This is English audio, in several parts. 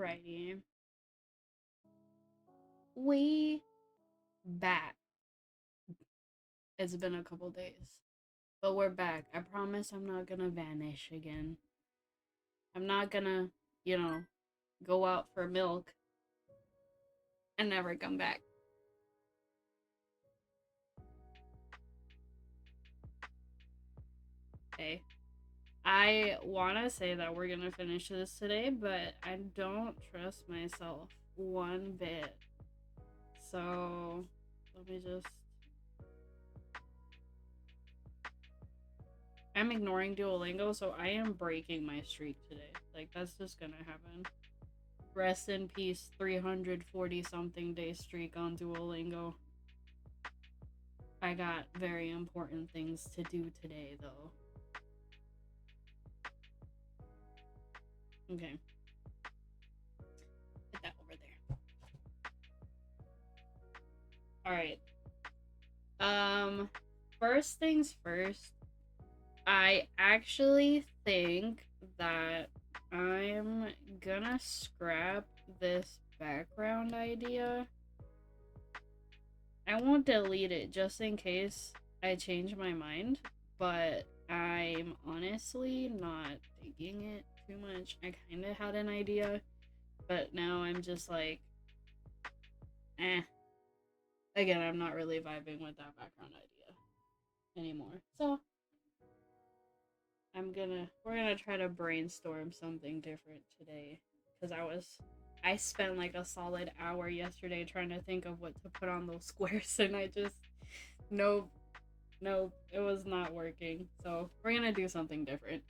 Alrighty. We back. It's been a couple days. But we're back. I promise I'm not gonna vanish again. I'm not gonna, you know, go out for milk and never come back. Okay. I wanna say that we're gonna finish this today, but I don't trust myself one bit. So let me just I'm ignoring Duolingo, so I am breaking my streak today. Like, that's just gonna happen. Rest in peace, 340 something day streak on Duolingo. I got very important things to do today, though. Okay. Put that over there. Alright. First things first, I actually think that I'm gonna scrap this background idea. I won't delete it just in case I change my mind, but I'm honestly not digging it too much. I kind of had an idea, but now I'm just like, eh. Again, I'm not really vibing with that background idea anymore. So we're gonna try to brainstorm something different today, because I spent like a solid hour yesterday trying to think of what to put on those squares, and I just nope, it was not working. So we're gonna do something different.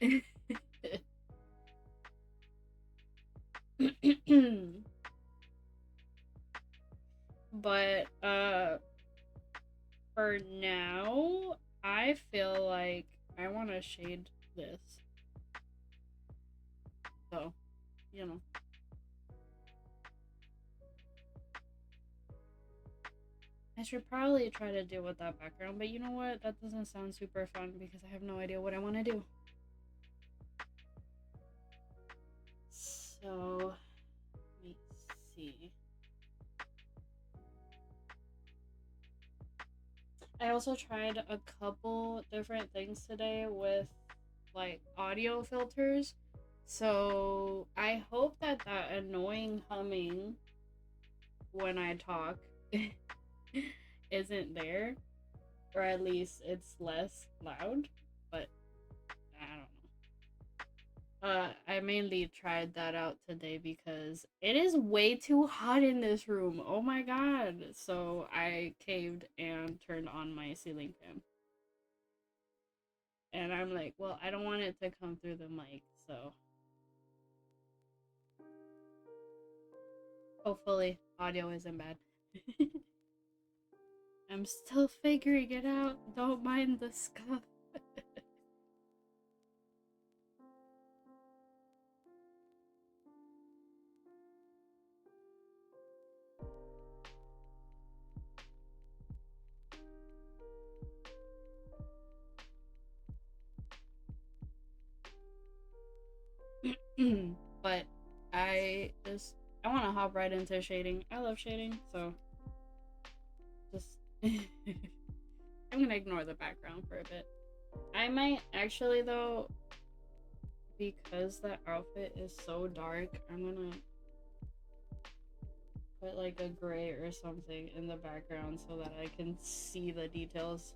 But for now, I feel like I want to shade this. So, you know. I should probably try to deal with that background, but you know what? That doesn't sound super fun because I have no idea what I want to do. So, let me see. I also tried a couple different things today with like audio filters. So, I hope that that annoying humming when I talk isn't there, or at least it's less loud, but I don't know. I mainly tried that out today because it is way too hot in this room. Oh my god. So I caved and turned on my ceiling fan. And I'm like, well, I don't want it to come through the mic, so hopefully audio isn't bad. I'm still figuring it out. Don't mind the scuff. But I want to hop right into shading. I love shading, so just I'm gonna ignore the background for a bit. I might actually though, because the outfit is so dark, I'm gonna put like a gray or something in the background so that I can see the details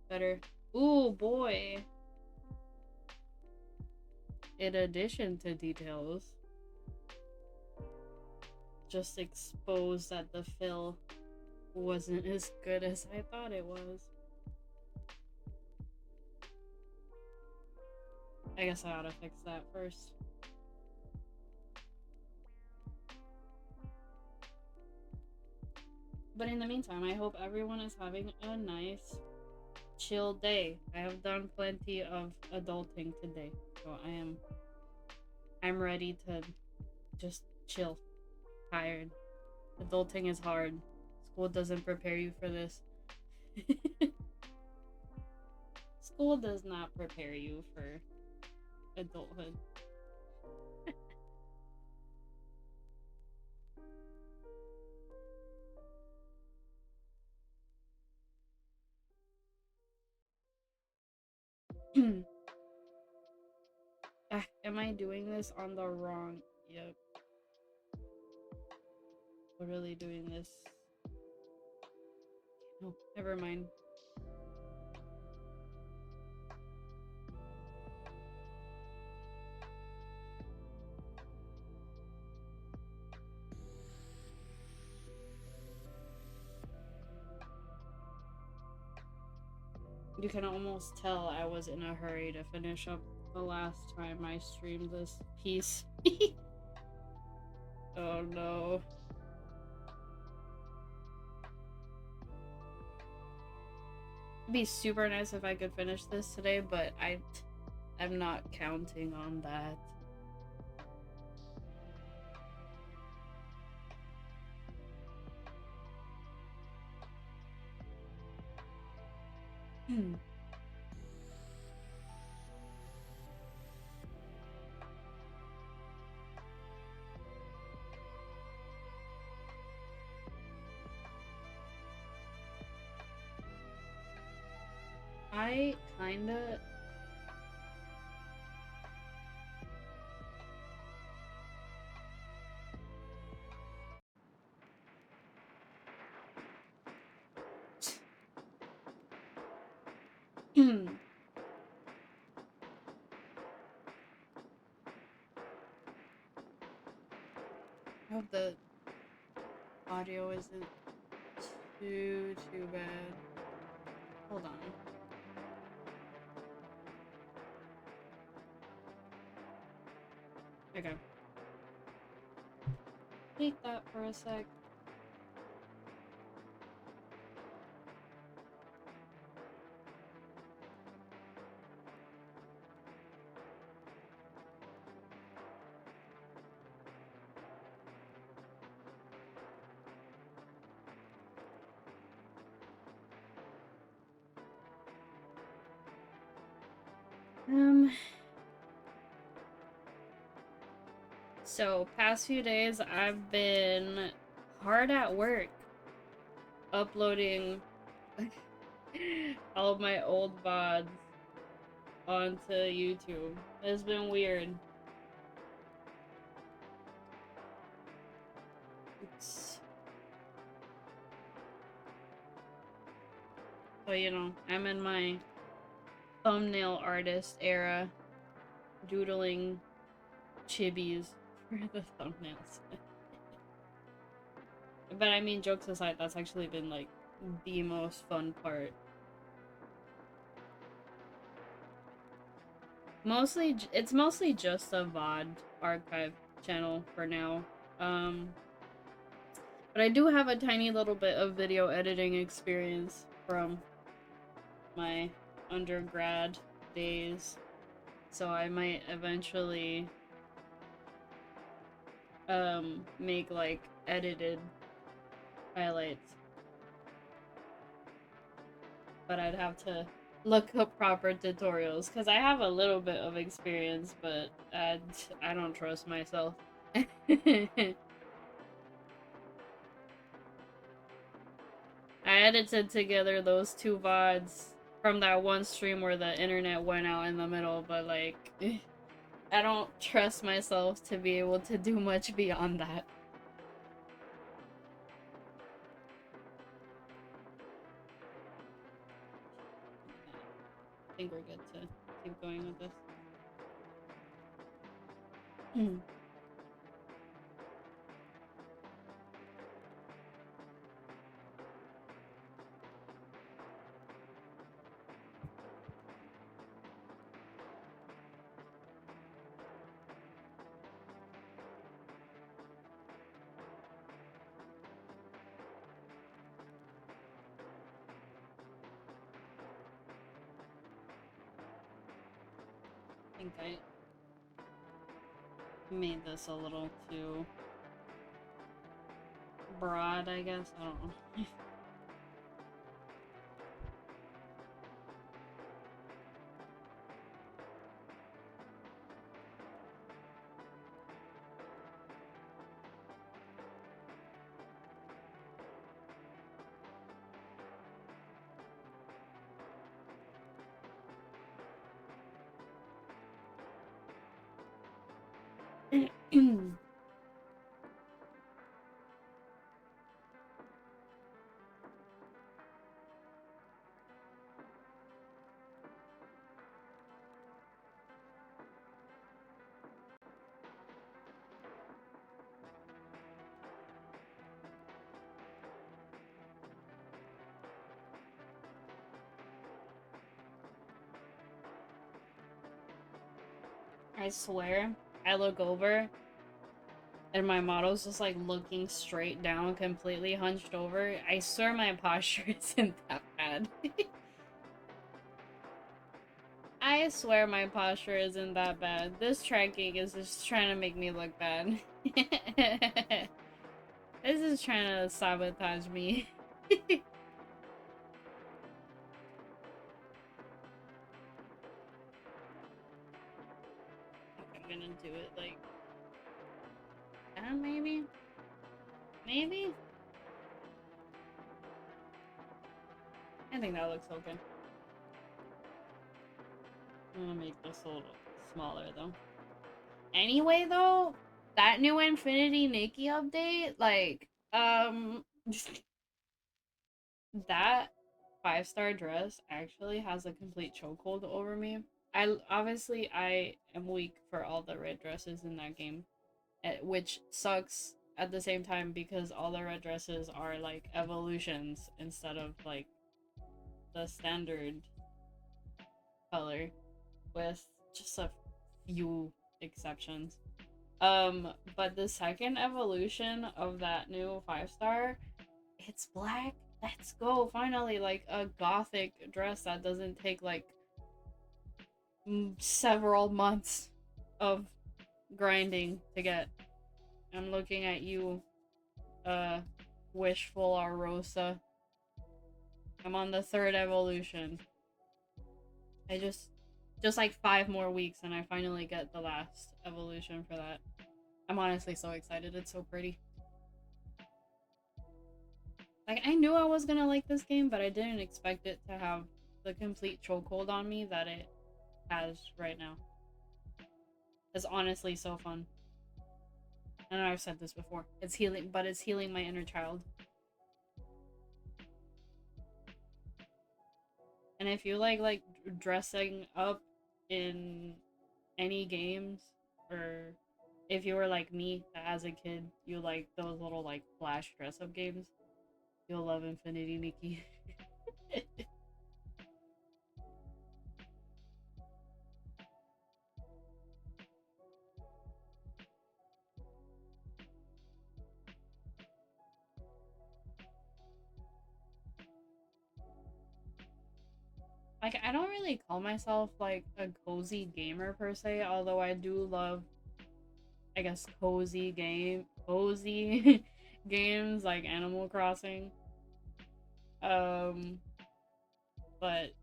better. Ooh boy. In addition to details, just exposed that the fill wasn't as good as I thought it was. I guess I ought to fix that first. But in the meantime, I hope everyone is having a nice, chill day. I have done plenty of adulting today, so I'm ready to just chill. Tired. Adulting is hard. School doesn't prepare you for this. School does not prepare you for adulthood. Am I doing this on the wrong? Yep. Literally doing this. No, never mind. You can almost tell I was in a hurry to finish up the last time I streamed this piece. Oh no. It'd be super nice if I could finish this today, but I'm not counting on that. I kinda hope the audio isn't too bad. Hold on. Okay. Take that for a sec. So past few days I've been hard at work uploading all of my old VODs onto YouTube. It's been weird. But you know, I'm in my thumbnail artist era, doodling chibis for the thumbnails. But I mean, jokes aside, that's actually been like the most fun part. It's mostly just a VOD archive channel for now. But I do have a tiny little bit of video editing experience from my undergrad days, so I might eventually make like edited highlights, but I'd have to look up proper tutorials because I have a little bit of experience, but I don't trust myself. I edited together those two VODs from that one stream where the internet went out in the middle, but like I don't trust myself to be able to do much beyond that. I think we're good to keep going with this. I think I made this a little too broad, I guess. I don't know. I swear, I look over and my model's just like looking straight down, completely hunched over. I swear my posture isn't that bad. I swear my posture isn't that bad. This tracking is just trying to make me look bad. This is trying to sabotage me. I'm gonna do it like that, maybe? Maybe? I think that looks okay. I'm gonna make this a little smaller though. Anyway though, that new Infinity Nikki update, like, that 5-star dress actually has a complete chokehold over me. I am weak for all the red dresses in that game, which sucks at the same time because all the red dresses are like evolutions instead of like the standard color, with just a few exceptions. But the second evolution of that new 5-star, it's black. Let's go. Finally, like a gothic dress that doesn't take like several months of grinding to get. I'm looking at you, uh, wishful Arosa. I'm on the third evolution. I just like 5 more weeks and I finally get the last evolution for that. I'm honestly so excited. It's so pretty. Like, I knew I was gonna like this game, but I didn't expect it to have the complete chokehold on me that it has right now. It's honestly so fun. I know I've said this before. It's healing, but it's healing my inner child. And if you like dressing up in any games, or if you were like me as a kid, you like those little like flash dress up games, you'll love Infinity Nikki. Like, I don't really call myself like a cozy gamer per se, although I do love, I guess, cozy games like Animal Crossing. Um, but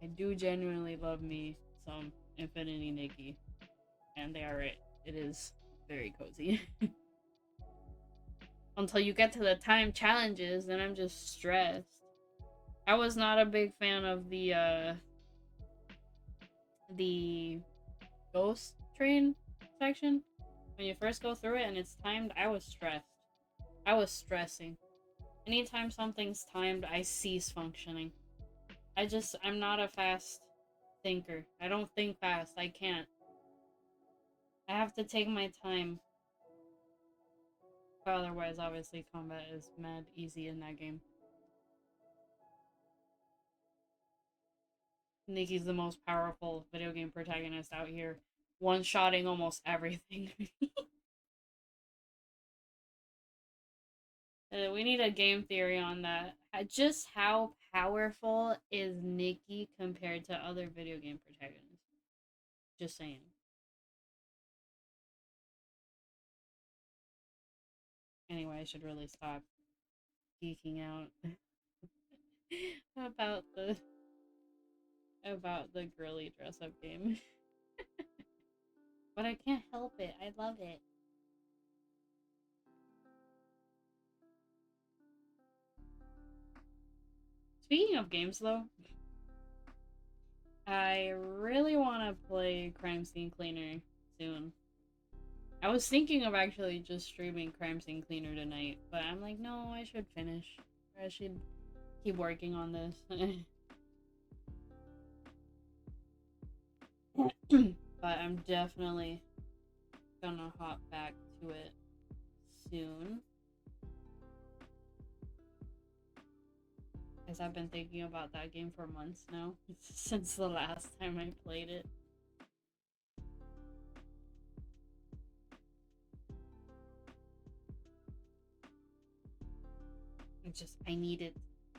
I do genuinely love me some Infinity Nikki, and they are right. It is very cozy. Until you get to the time challenges, then I'm just stressed. I was not a big fan of the ghost train section. When you first go through it and it's timed, I was stressed. I was stressing. Anytime something's timed, I cease functioning. I'm not a fast thinker. I don't think fast. I can't. I have to take my time. But otherwise, obviously, combat is mad easy in that game. Nikki's the most powerful video game protagonist out here, one-shotting almost everything. We need a game theory on that. Just how powerful is Nikki compared to other video game protagonists? Just saying. Anyway, I should really stop geeking out about the girly dress up game. But I can't help it. I love it. Speaking of games though, I really want to play Crime Scene Cleaner soon. I was thinking of actually just streaming Crime Scene Cleaner tonight, but I'm like, no, I should finish. I should keep working on this. But I'm definitely gonna hop back to it soon. Because I've been thinking about that game for months now, since the last time I played it. I need it.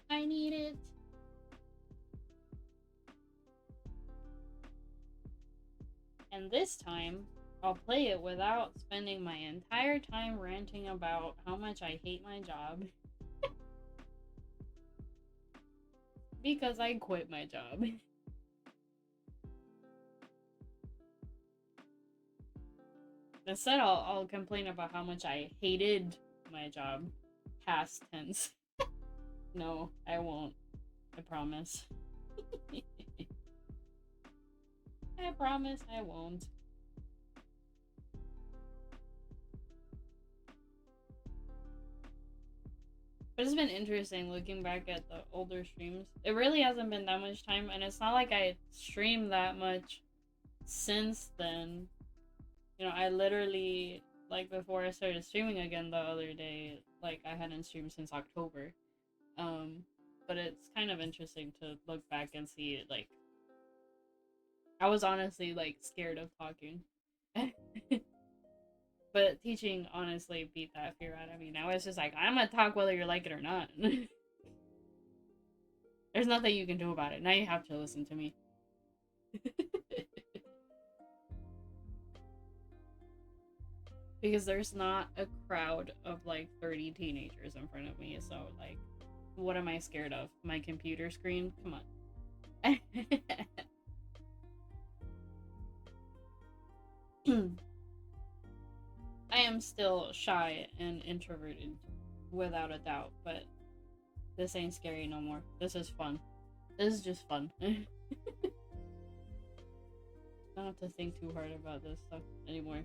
I need it. And this time, I'll play it without spending my entire time ranting about how much I hate my job. Because I quit my job. Instead, I'll complain about how much I hated my job. Past tense. No, I won't. I promise. I promise I won't. But it's been interesting looking back at the older streams. It really hasn't been that much time, and it's not like I streamed that much since then. You know, I literally, like, before I started streaming again the other day, like, I hadn't streamed since October. But it's kind of interesting to look back and see it, like, I was honestly, like, scared of talking. But teaching honestly beat that fear out of me. Now it's just like, I'm gonna talk whether you like it or not. There's nothing you can do about it. Now you have to listen to me. Because there's not a crowd of like 30 teenagers in front of me, so like, what am I scared of? My computer screen? Come on. I am still shy and introverted, without a doubt, but this ain't scary no more. This is fun. This is just fun. I don't have to think too hard about this stuff anymore.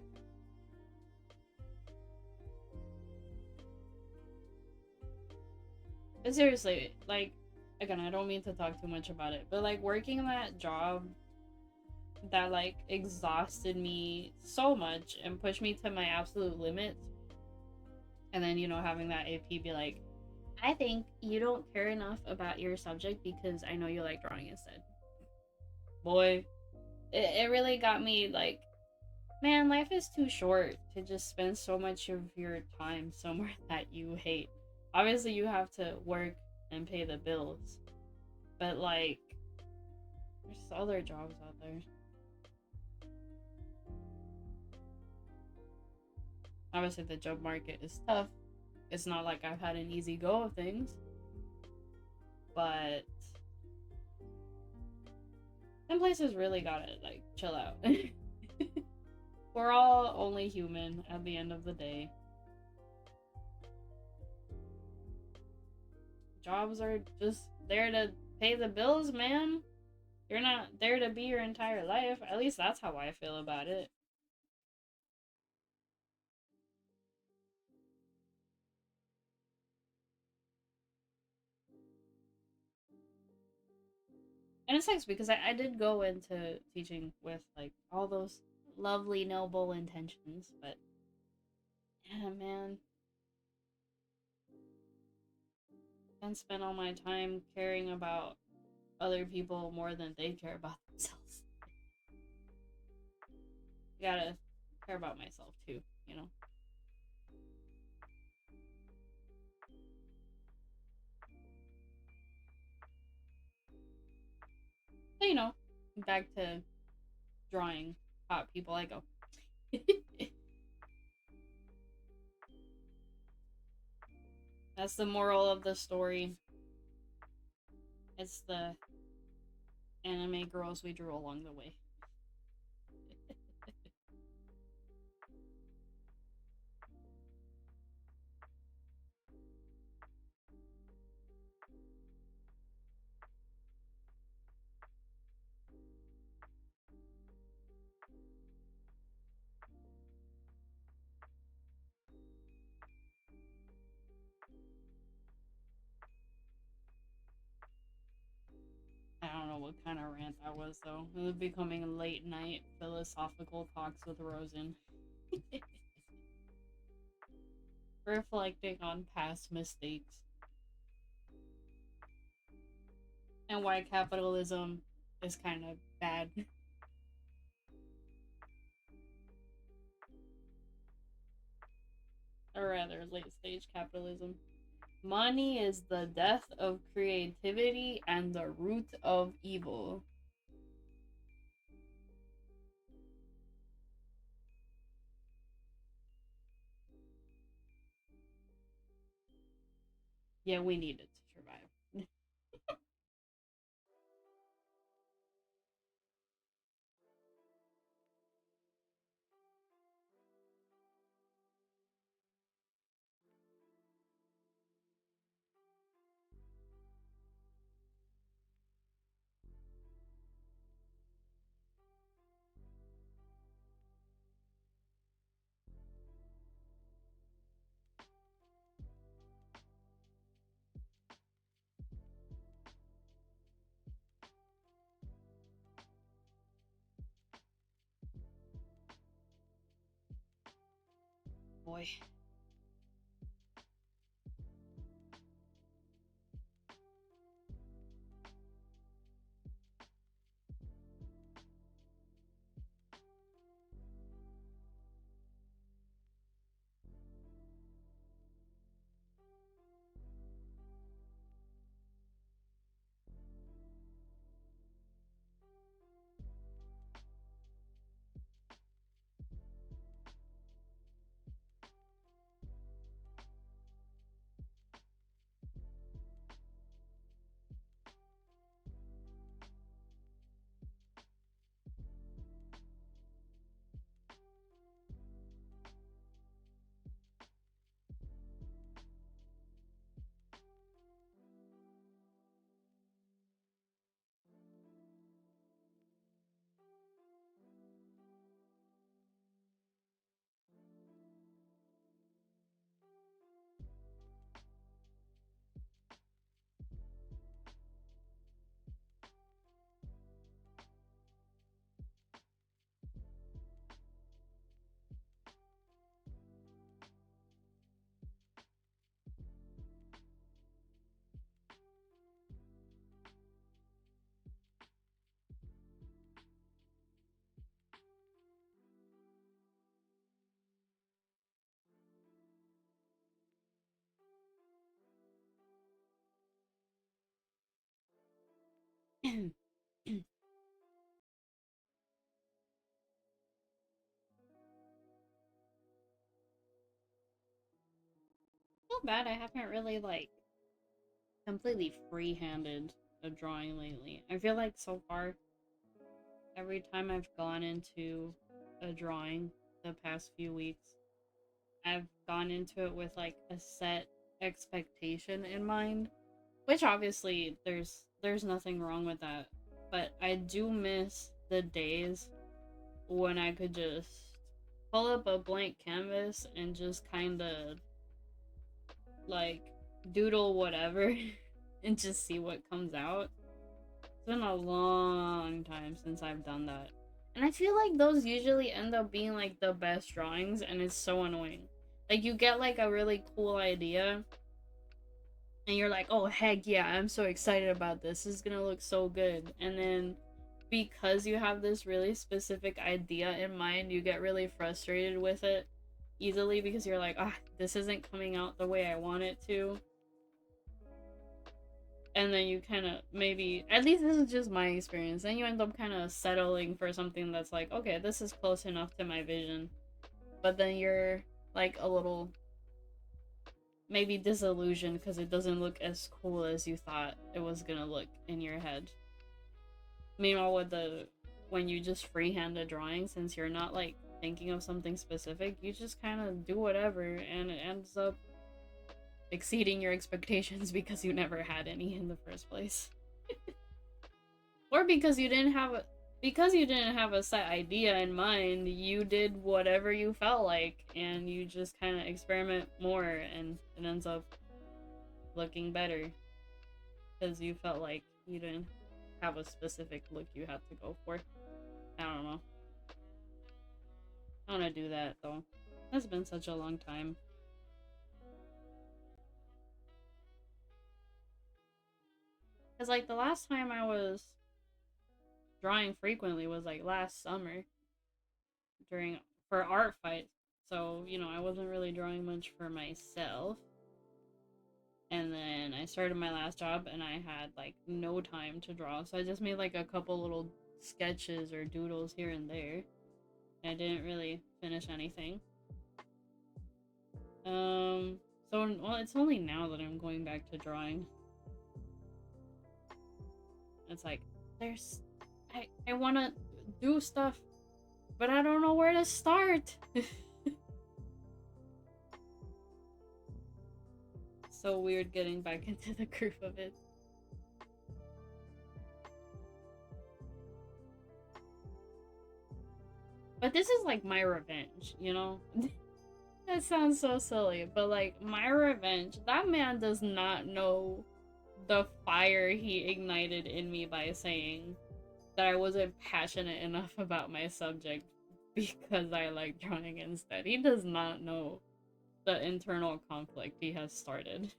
But seriously, like, again, I don't mean to talk too much about it, but like working that job that like exhausted me so much and pushed me to my absolute limits, and then, you know, having that AP be like, I think you don't care enough about your subject because I know you like drawing instead. Boy, it really got me like, man, life is too short to just spend so much of your time somewhere that you hate. Obviously, you have to work and pay the bills, but like, there's other jobs out there. Obviously, the job market is tough. It's not like I've had an easy go of things, but some places really gotta like chill out. We're all only human at the end of the day. Jobs are just there to pay the bills, man. You're not there to be your entire life. At least that's how I feel about it. And it sucks because I did go into teaching with like all those lovely, noble intentions, but yeah, man. I spend all my time caring about other people more than they care about themselves. I gotta care about myself too, you know? So, you know, back to drawing hot people, I go. That's the moral of the story. It's the anime girls we drew along the way. what kind of rant that was, though. It was becoming late night philosophical talks with Rosen. Reflecting on past mistakes. And why capitalism is kind of bad. Or rather, late stage capitalism. Money is the death of creativity and the root of evil. Yeah, we need it to survive. Boy. Not bad. I haven't really like completely free-handed a drawing lately. I feel like so far, every time I've gone into a drawing the past few weeks, I've gone into it with like a set expectation in mind, which obviously there's nothing wrong with that. But I do miss the days when I could just pull up a blank canvas and just kind of like doodle whatever and just see what comes out. It's been a long time since I've done that. And I feel like those usually end up being like the best drawings, and it's so annoying. Like you get like a really cool idea and you're like, "Oh heck yeah, I'm so excited about this. This is going to look so good." And then because you have this really specific idea in mind, you get really frustrated with it easily because you're like, "Ah, this isn't coming out the way I want it to." And then you kind of maybe, at least this is just my experience, then you end up kind of settling for something that's like, okay, this is close enough to my vision, but then you're like a little maybe disillusioned because it doesn't look as cool as you thought it was gonna look in your head. Meanwhile, with the when you just freehand a drawing, since you're not like thinking of something specific, you just kind of do whatever and it ends up exceeding your expectations because you never had any in the first place. Or because you didn't have a set idea in mind, you did whatever you felt like and you just kind of experiment more and it ends up looking better because you felt like you didn't have a specific look you have to go for. I don't know. I want to do that though. It's been such a long time. Cause like the last time I was drawing frequently was like last summer for art fights. So, you know, I wasn't really drawing much for myself. And then I started my last job and I had like no time to draw. So I just made like a couple little sketches or doodles here and there. I didn't really finish anything. So well, it's only now that I'm going back to drawing. It's like I want to do stuff, but I don't know where to start. So weird getting back into the groove of it. But this is like my revenge, you know? That sounds so silly, but like my revenge, that man does not know the fire he ignited in me by saying that I wasn't passionate enough about my subject because I like drawing instead. He does not know the internal conflict he has started.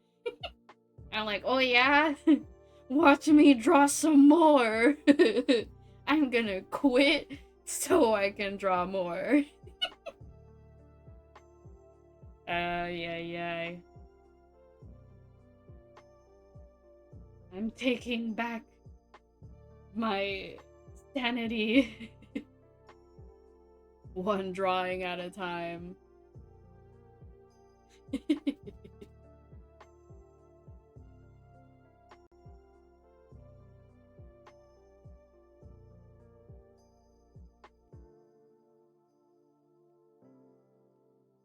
I'm like, oh yeah? Watch me draw some more. I'm gonna quit so I can draw more. Yeah. I'm taking back my sanity. One drawing at a time.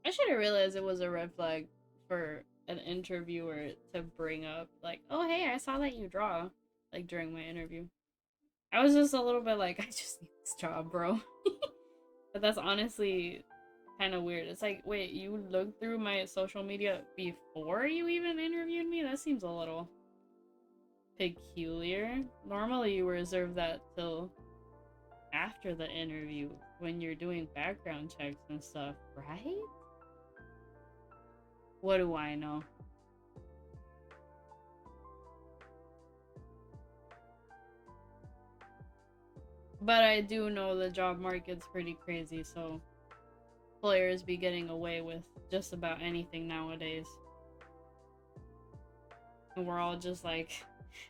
I should have realized it was a red flag for an interviewer to bring up, like, oh, hey, I saw that you draw, like, during my interview. I was just a little bit like, I just need this job, bro. But that's honestly kind of weird. It's like, wait, you looked through my social media before you even interviewed me? That seems a little peculiar. Normally you reserve that till after the interview when you're doing background checks and stuff, right? What do I know? But I do know the job market's pretty crazy, so players be getting away with just about anything nowadays. And we're all just like,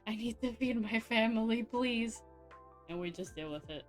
I need to feed my family, please. And we just deal with it.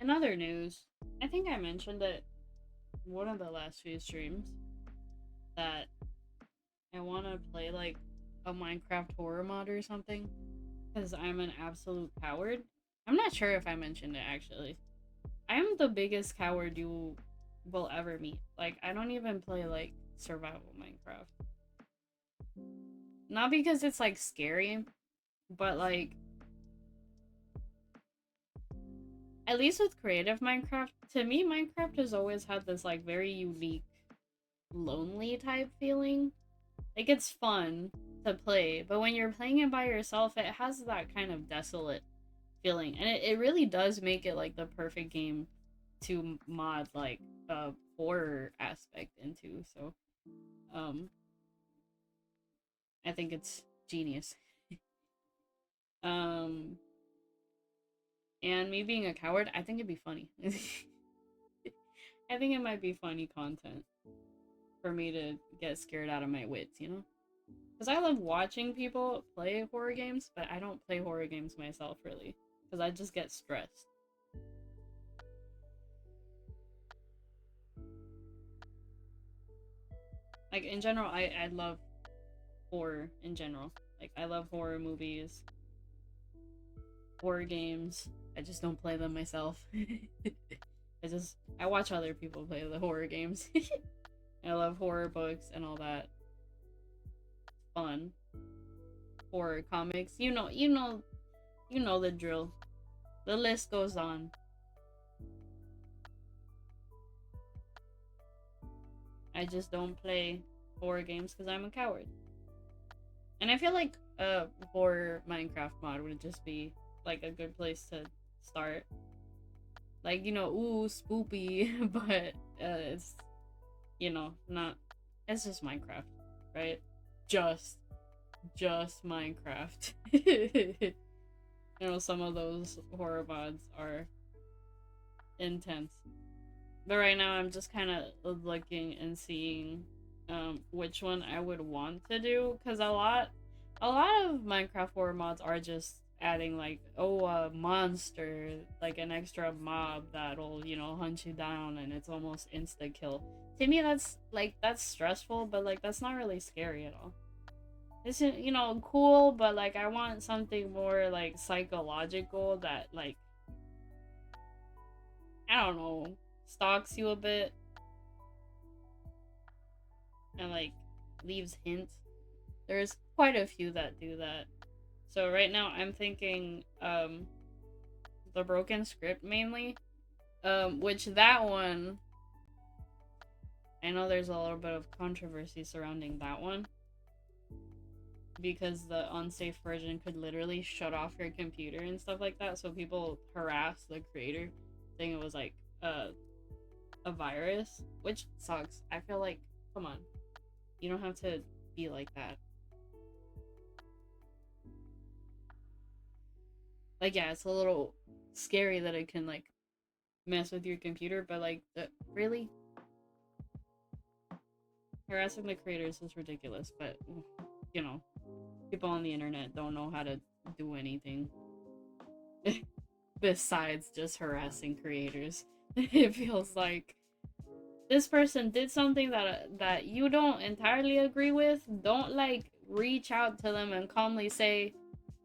In other news, I think I mentioned it one of the last few streams that I want to play like a Minecraft horror mod or something because I'm an absolute coward. I'm not sure if I mentioned it actually. I am the biggest coward you will ever meet. Like, I don't even play like survival Minecraft. Not because it's like scary, but like at least with creative Minecraft, to me Minecraft has always had this like very unique lonely type feeling. Like it's fun to play, but when you're playing it by yourself, it has that kind of desolate feeling. And it really does make it like the perfect game to mod like a horror aspect into. So um I think it's genius. um and me being a coward, I think it'd be funny. I think it might be funny content for me to get scared out of my wits, you know? Because I love watching people play horror games, but I don't play horror games myself, really. Because I just get stressed. Like, in general, I love horror in general. Like, I love horror movies, horror games. I just don't play them myself. I watch other people play the horror games. I love horror books and all that. Fun. Horror comics. You know the drill. The list goes on. I just don't play horror games because I'm a coward. And I feel like a horror Minecraft mod would just be like a good place to start. Like, you know, ooh, spoopy, but it's, you know, not, it's just Minecraft, right? Just Minecraft. You know, some of those horror mods are intense. But right now I'm just kind of looking and seeing which one I would want to do, because a lot of Minecraft horror mods are just adding like, oh, a monster, like an extra mob that'll, you know, hunt you down and it's almost insta kill. To me that's like, that's stressful, but like that's not really scary at all. It's, you know, cool, but like I want something more like psychological that like, I don't know, stalks you a bit and like leaves hints. There's quite a few that do that. So right now I'm thinking the broken script mainly. Which that one, I know there's a little bit of controversy surrounding that one. Because the unsafe version could literally shut off your computer and stuff like that. So people harassed the creator saying it was like a virus, which sucks. I feel like, come on, you don't have to be like that. Like, yeah, it's a little scary that it can like mess with your computer, but like, really, harassing the creators is ridiculous. But you know, people on the internet don't know how to do anything besides just harassing creators. It feels like this person did something that you don't entirely agree with. Don't like reach out to them and calmly say,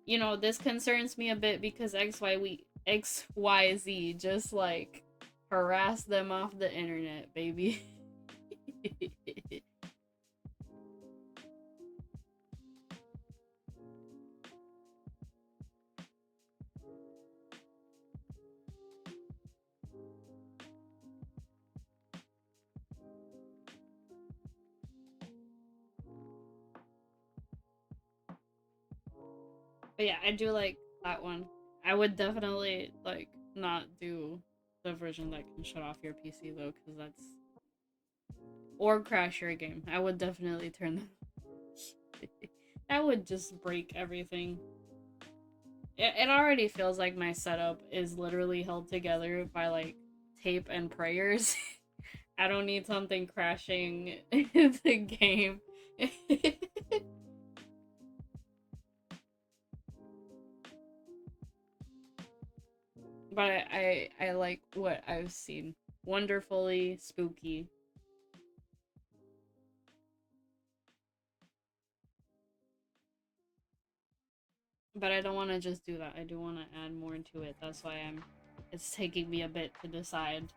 you know, this concerns me a bit because XYZ. Just like harass them off the internet, baby. But yeah, I do like that one. I would definitely like not do the version that can shut off your PC though, because that's, or crash your game. I would definitely turn them. That would just break everything. It already feels like my setup is literally held together by like tape and prayers. I don't need something crashing the game. But I like what I've seen. Wonderfully spooky. But I don't want to just do that. I do want to add more to it. That's why it's taking me a bit to decide.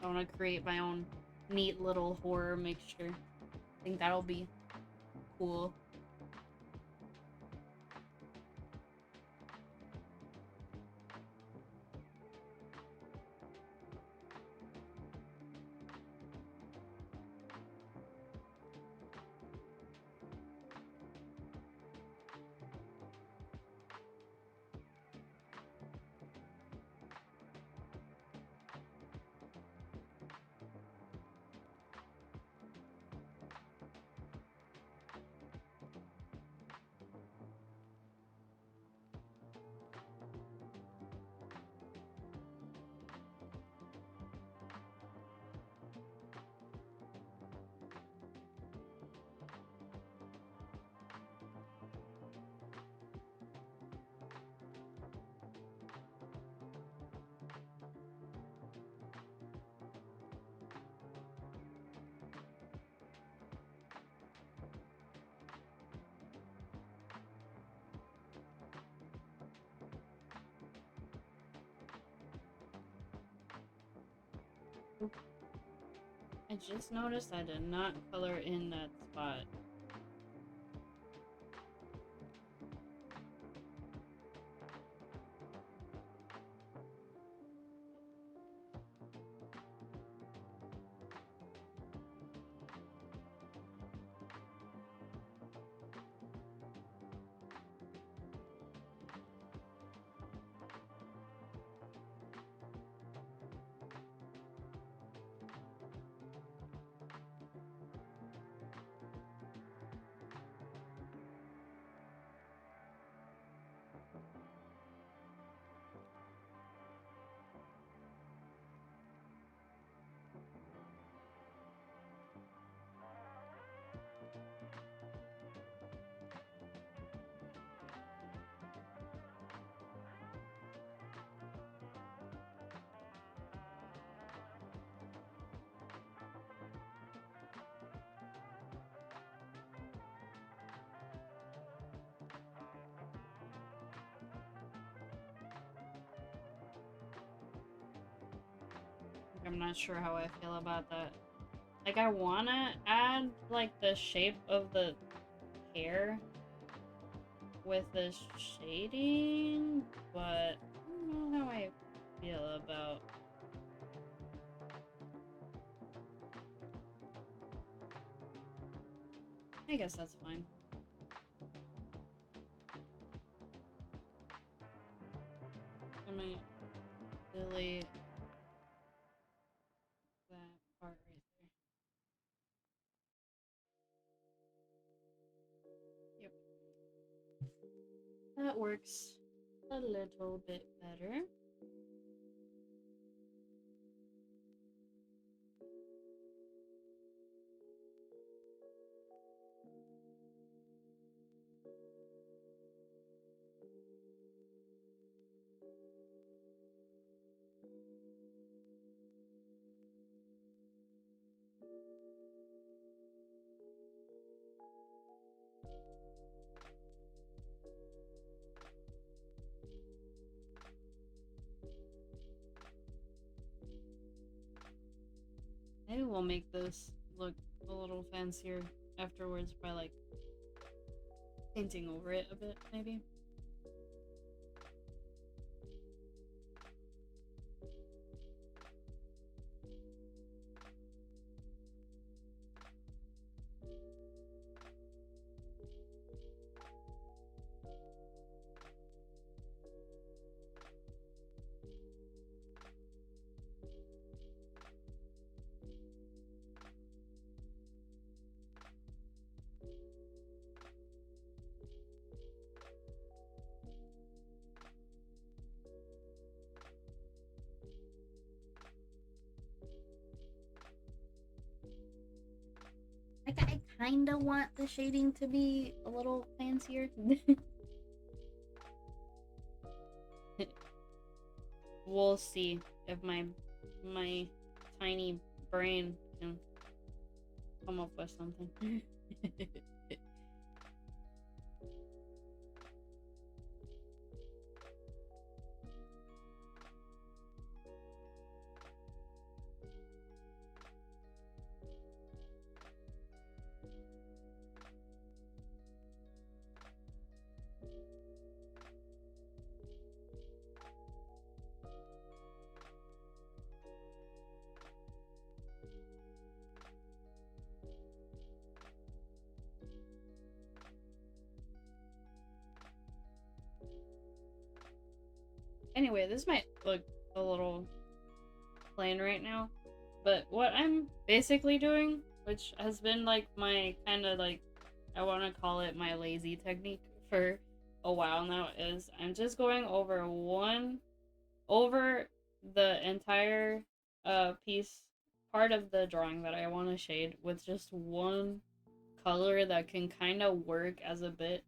I want to create my own neat little horror mixture. I think that'll be cool. I just noticed I did not color in that spot. I'm not sure how I feel about that. Like, I wanna add, like, the shape of the hair with the shading, but I don't know how I feel about... I guess that's fine. I might delete that part right there. Yep. That works a little bit better. Maybe we'll make this look a little fancier afterwards by, like, painting over it a bit, maybe. kinda want the shading to be a little fancier. We'll see if my tiny brain can come up with something. Anyway, this might look a little plain right now, but what I'm basically doing, which has been like my kind of like, I want to call it my lazy technique for a while now, is I'm just going over the entire piece, part of the drawing that I want to shade with just one color that can kind of work as a bit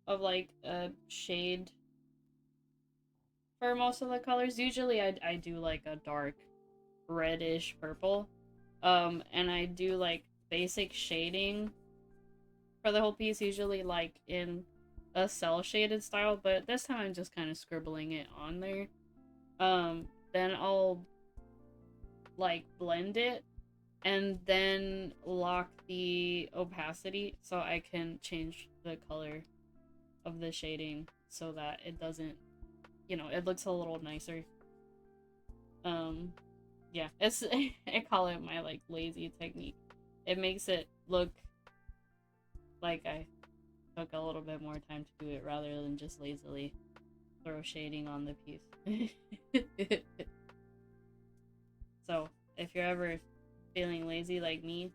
of like a shade for most of the colors. Usually I do like a dark reddish purple. And I do like basic shading for the whole piece, usually like in a cell shaded style, but this time I'm just kind of scribbling it on there. Then I'll like blend it and then lock the opacity so I can change the color of the shading so that it doesn't, you know, it looks a little nicer. Yeah, it's I call it my like lazy technique. It makes it look like I took a little bit more time to do it rather than just lazily throw shading on the piece. So, if you're ever feeling lazy like me,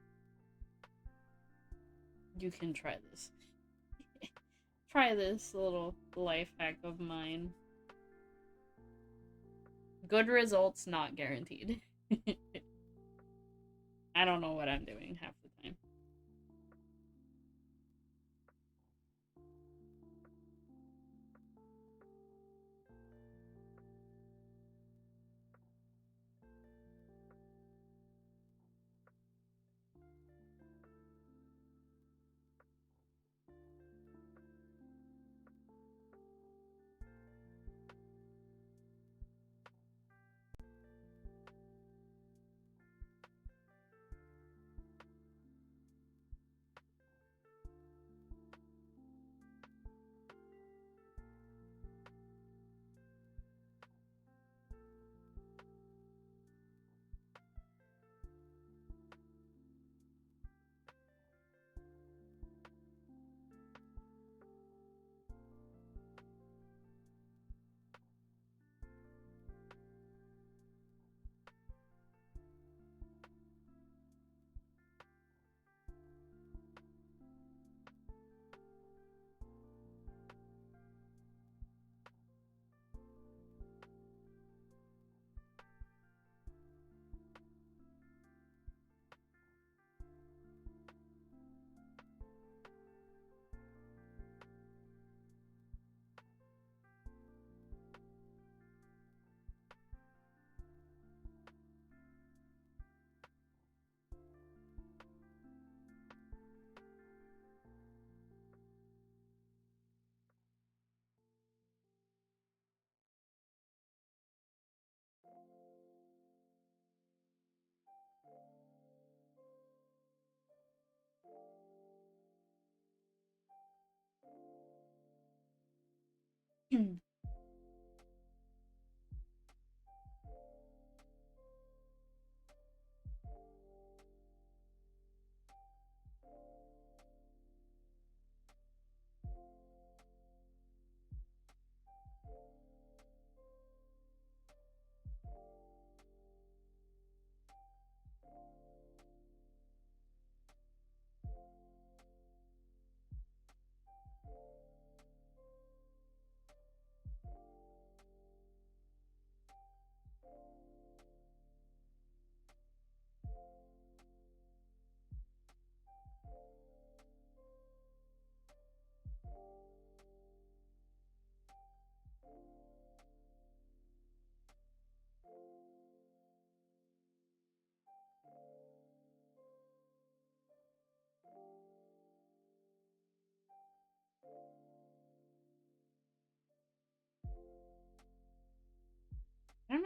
you can try this. Try this little life hack of mine. Good results not guaranteed. I don't know what I'm doing half the time.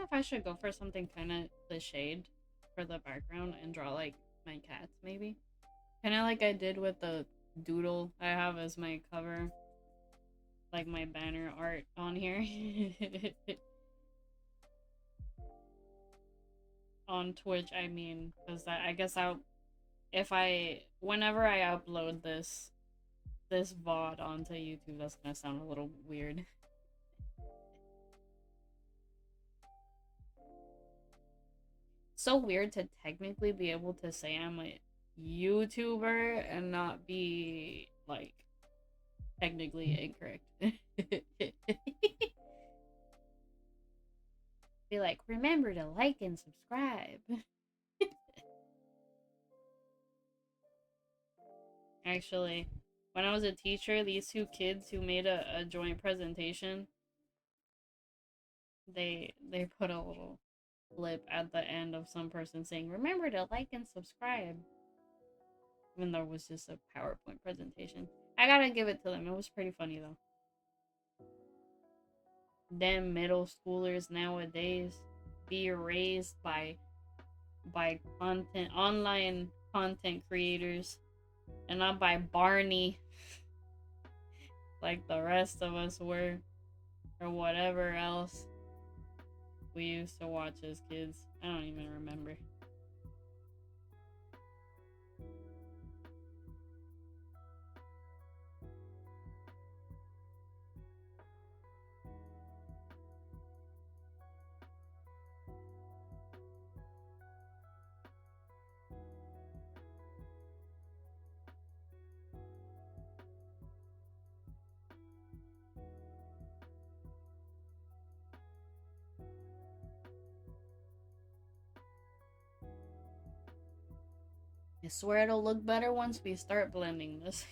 if I should go for something kind of cliched for the background and draw like my cats, maybe. Kind of like I did with the doodle I have as my cover, like my banner art on here. On Twitch, I mean, because I guess whenever I upload this VOD onto YouTube, that's gonna sound a little weird. So weird to technically be able to say I'm a YouTuber and not be like technically incorrect. Be like, remember to like and subscribe. Actually, when I was a teacher, these two kids who made a joint presentation, they put a little blip at the end of some person saying, remember to like and subscribe. Even though it was just a PowerPoint presentation. I gotta give it to them. It was pretty funny though. Them middle schoolers nowadays be raised by content online content creators and not by Barney like the rest of us were, or whatever else we used to watch as kids. I don't even remember. I swear it'll look better once we start blending this.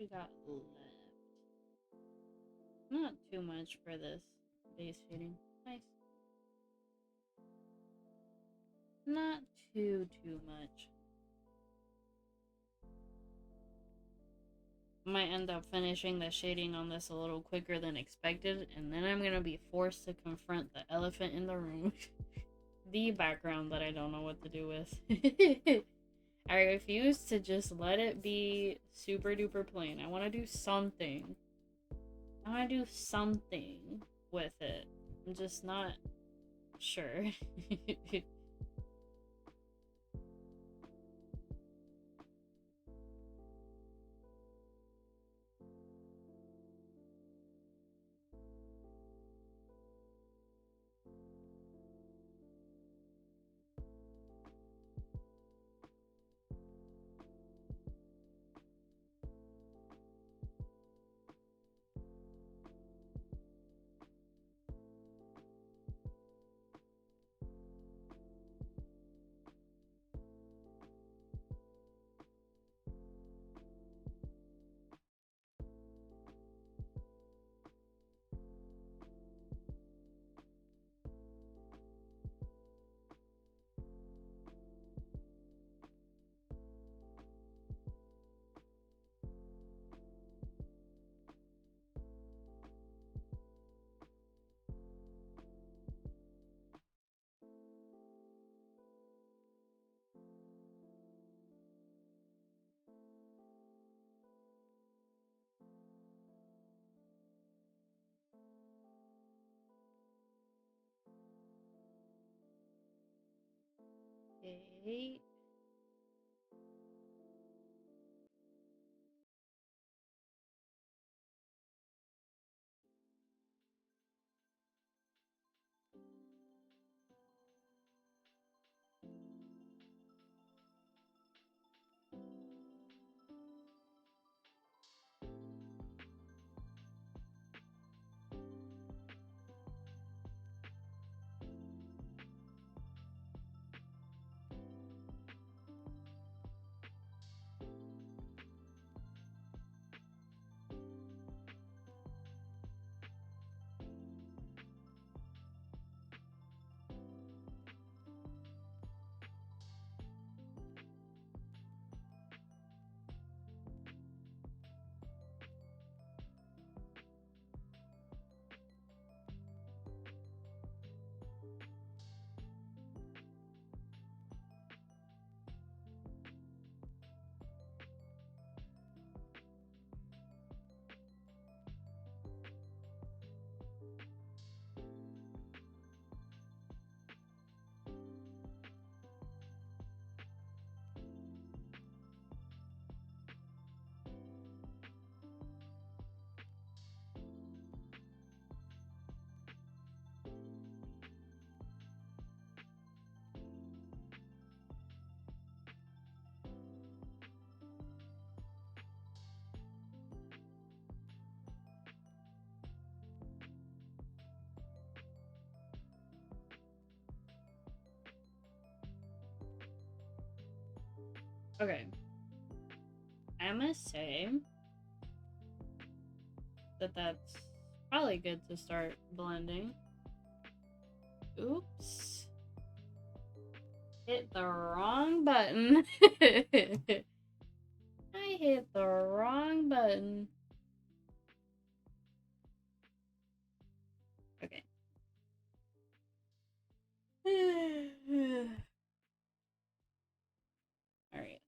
we got left? Not too much for this base shading. Nice. Not too much. Might end up finishing the shading on this a little quicker than expected, and then I'm gonna be forced to confront the elephant in the room. The background that I don't know what to do with. I refuse to just let it be super duper plain. I want to do something. I want to do something with it. I'm just not sure. Okay. Okay. I must say that that's probably good to start blending. Oops. Hit the wrong button. I hit the wrong button. Okay. Alright.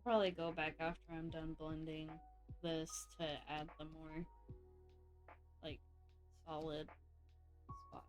probably go back after I'm done blending this to add the more, like, solid spots.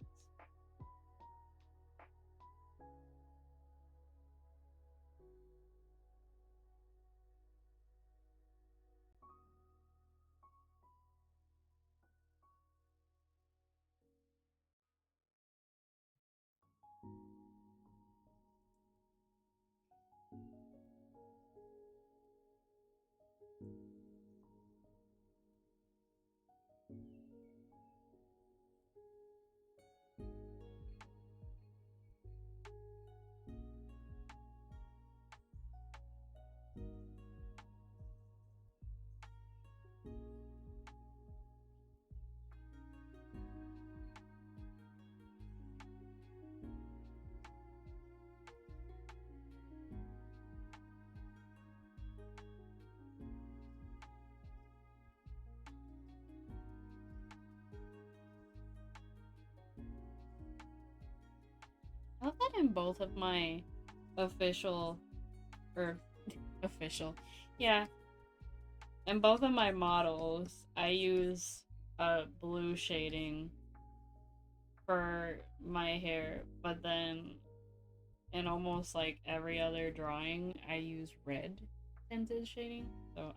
I love that in both of my official, or official, yeah, in both of my models, I use blue shading for my hair, but then in almost like every other drawing, I use red tinted shading. So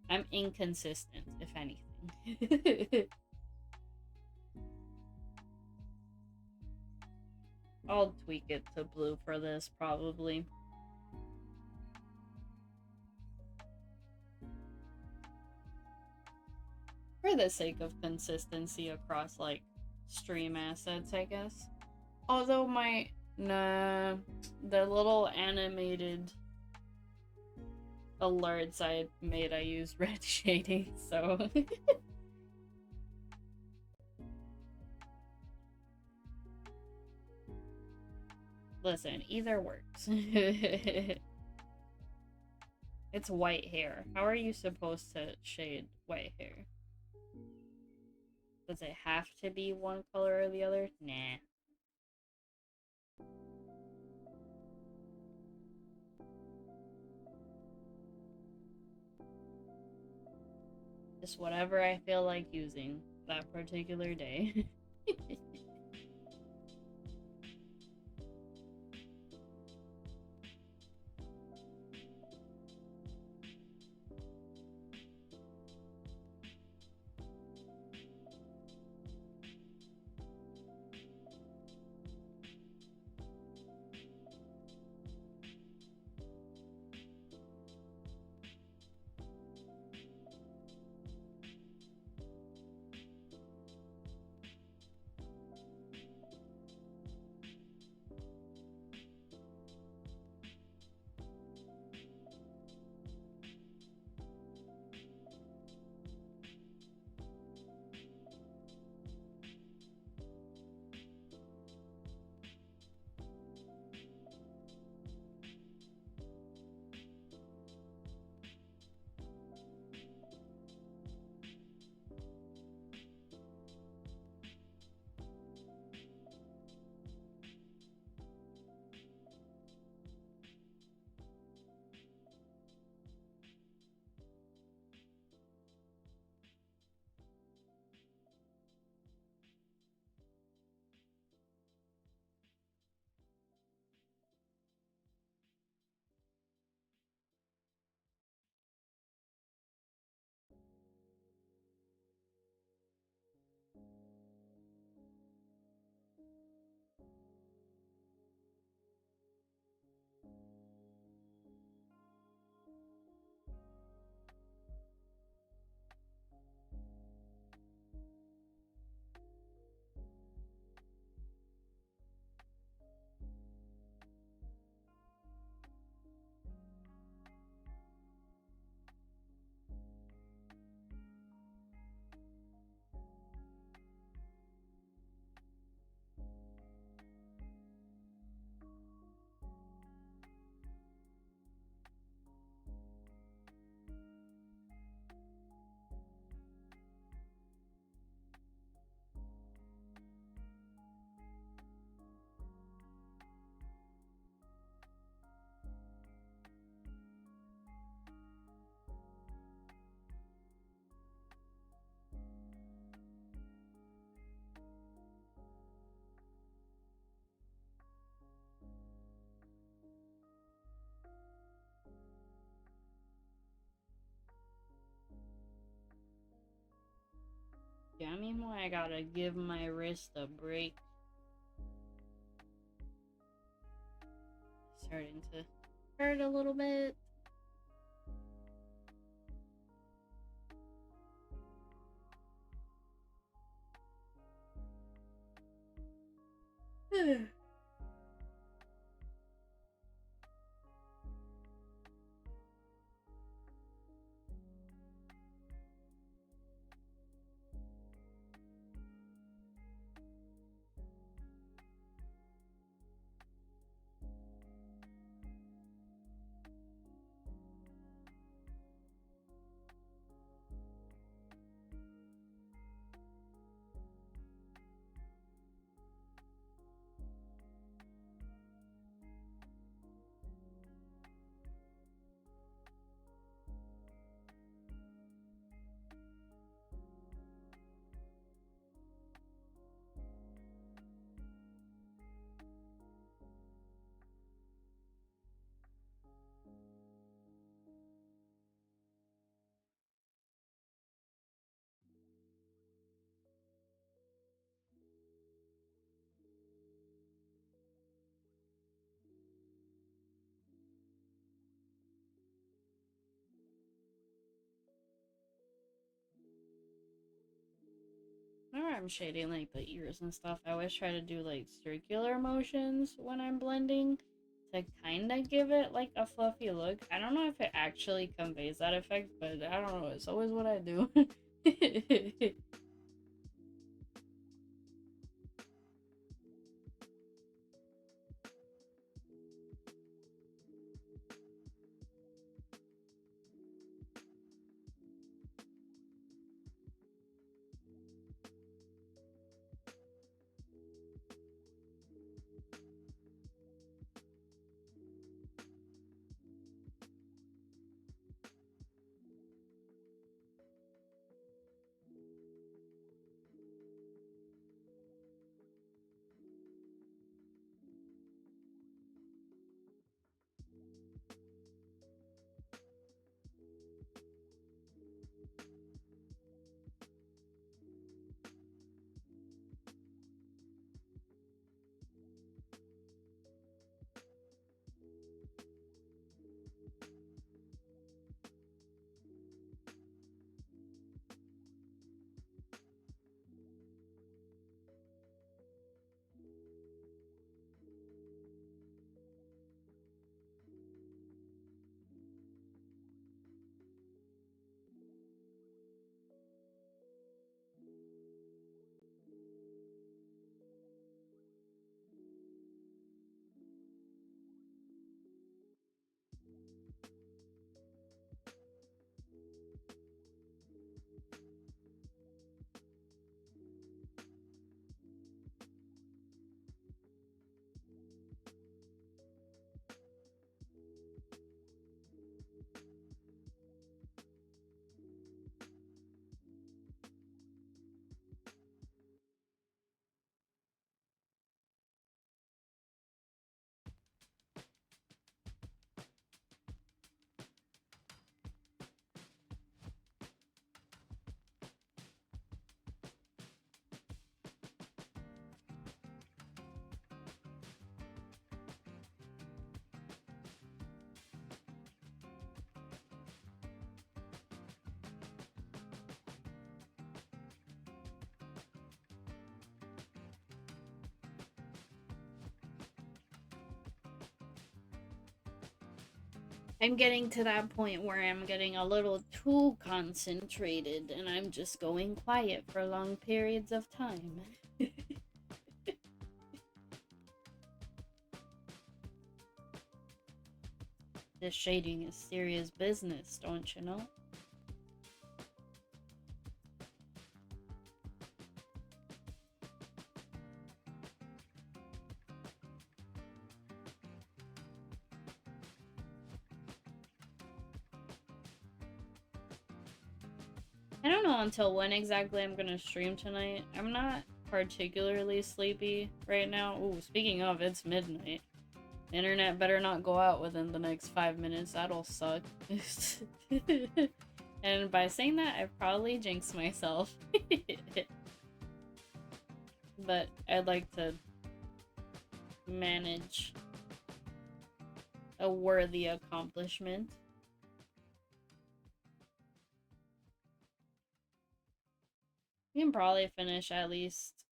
I'm inconsistent, if anything. I'll tweak it to blue for this, probably. For the sake of consistency across, like, stream assets, I guess. Although the little animated alerts I made, I used red shading, so... Listen, either works. It's white hair. How are you supposed to shade white hair? Does it have to be one color or the other? Nah. Just whatever I feel like using that particular day. Yeah, meanwhile, I gotta give my wrist a break. Starting to hurt a little bit. Whenever I'm shading like the ears and stuff, I always try to do like circular motions when I'm blending to kind of give it like a fluffy look. I don't know if it actually conveys that effect, but I don't know. It's always what I do. I'm getting to that point where I'm getting a little too concentrated and I'm just going quiet for long periods of time. This shading is serious business, don't you know? I don't know until when exactly I'm gonna stream tonight. I'm not particularly sleepy right now. Ooh, speaking of, it's midnight. The internet better not go out within the next 5 minutes. That'll suck. And by saying that, I probably jinxed myself. But I'd like to manage a worthy accomplishment. We can probably finish at least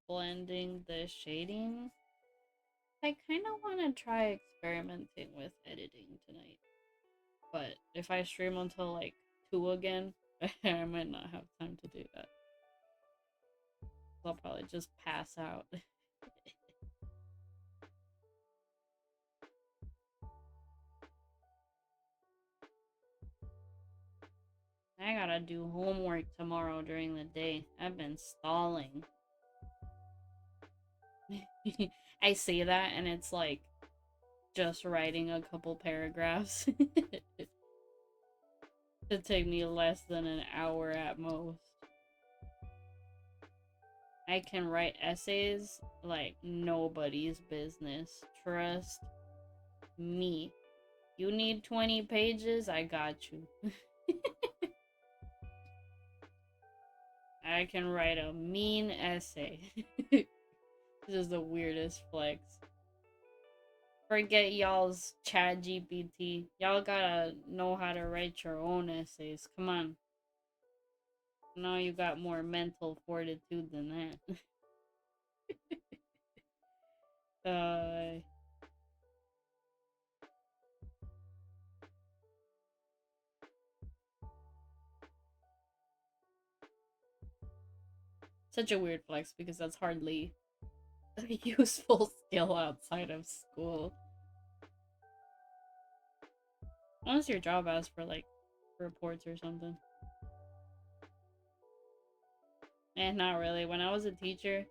blending the shading. I kind of want to try experimenting with editing tonight. But if I stream until like 2 again, I might not have time to do that. I'll probably just pass out. I gotta do homework tomorrow during the day. I've been stalling. I say that and it's like just writing a couple paragraphs. It'd take me less than an hour at most. I can write essays like nobody's business. Trust me. You need 20 pages? I got you. I can write a mean essay. This is the weirdest flex. Forget y'all's chat GPT. Y'all gotta know how to write your own essays. Come on. Now you got more mental fortitude than that. Such a weird flex because that's hardly a useful skill outside of school. Unless your job asks for like reports or something. And not really. When I was a teacher,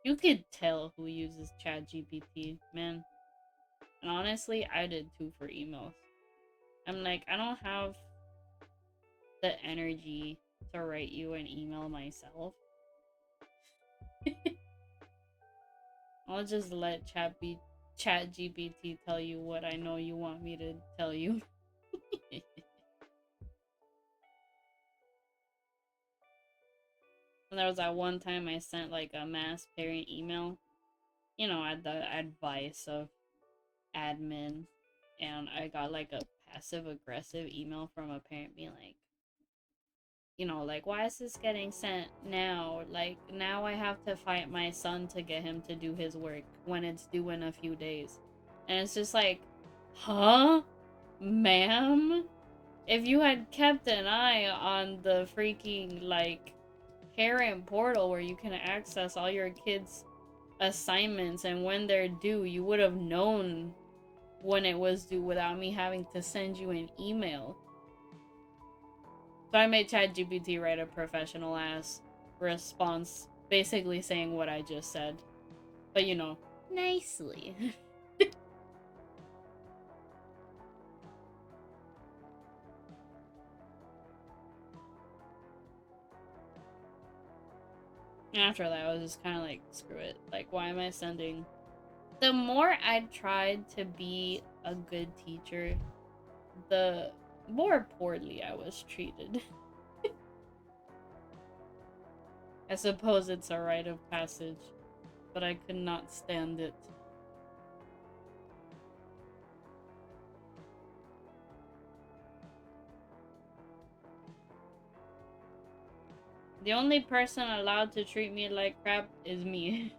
you could tell who uses ChatGPT, man. And honestly, I did too for emails. I'm like, I don't have the energy to write you an email myself. I'll just let ChatGPT tell you what I know you want me to tell you. And there was that one time I sent like a mass parent email, you know, at the advice of admin, and I got like a passive aggressive email from a parent being like, you know, like, why is this getting sent now? Like, now I have to fight my son to get him to do his work when it's due in a few days. And it's just like, huh? Ma'am? If you had kept an eye on the freaking, like, parent portal where you can access all your kids' assignments and when they're due, you would have known when it was due without me having to send you an email. So I made ChatGPT write a professional ass response, basically saying what I just said. But you know, nicely. After that, I was just kind of like, screw it. Like, why am I sending? The more I tried to be a good teacher, the more poorly I was treated. I suppose it's a rite of passage, but I could not stand it. The only person allowed to treat me like crap is me.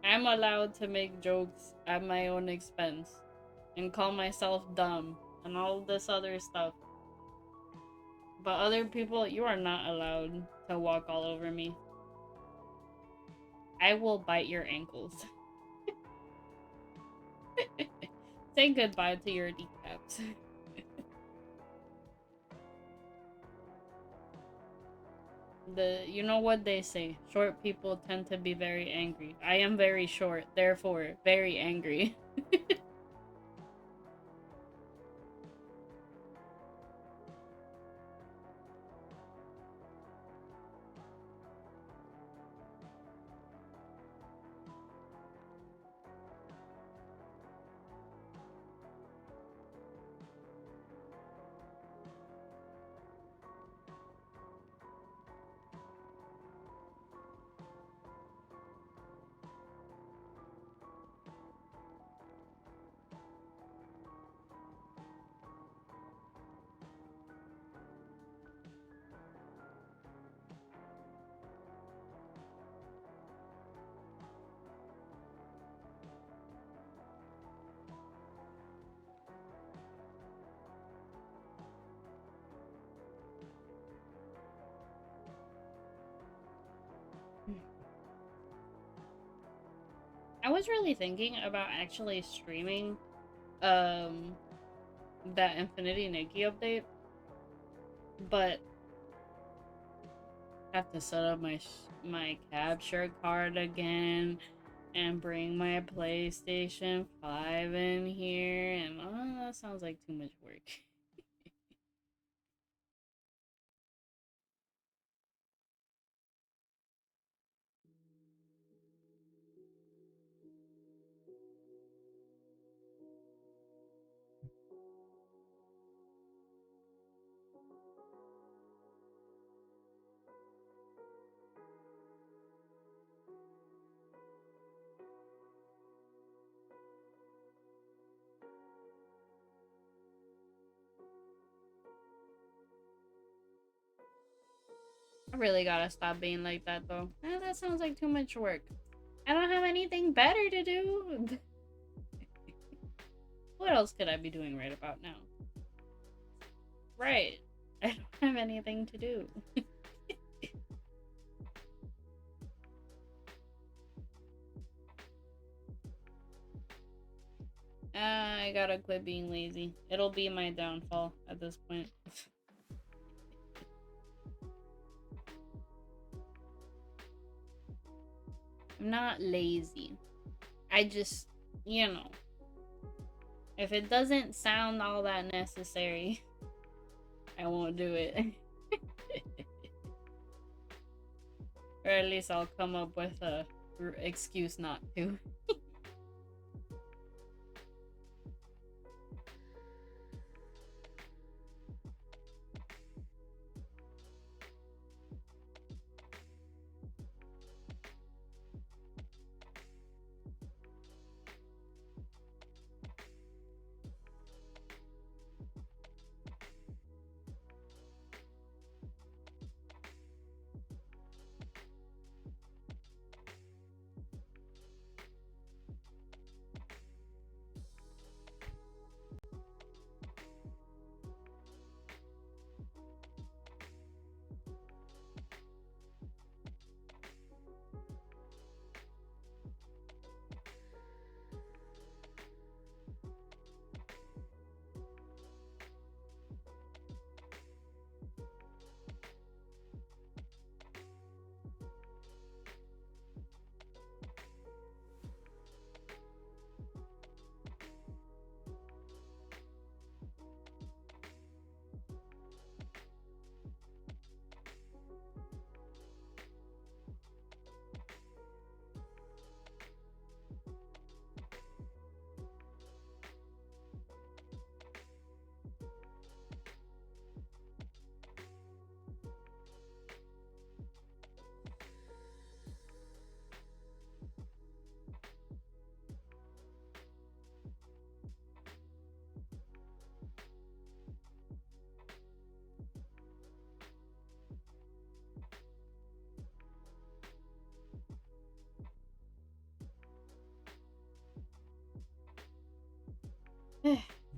I'm allowed to make jokes at my own expense and call myself dumb and all this other stuff. But other people, you are not allowed to walk all over me. I will bite your ankles. Say goodbye to your kneecaps. You know what they say, short people tend to be very angry. I am very short, therefore very angry. was really thinking about actually streaming um that Infinity Nikki update, but I have to set up my capture card again and bring my PlayStation 5 in here, and that sounds like too much work. I really gotta stop being like that though. That sounds like too much work. I don't have anything better to do. What else could I be doing right about now? Right. I don't have anything to do. I gotta quit being lazy. It'll be my downfall at this point. I'm not lazy. I just, you know, if it doesn't sound all that necessary, I won't do it. Or at least I'll come up with a excuse not to.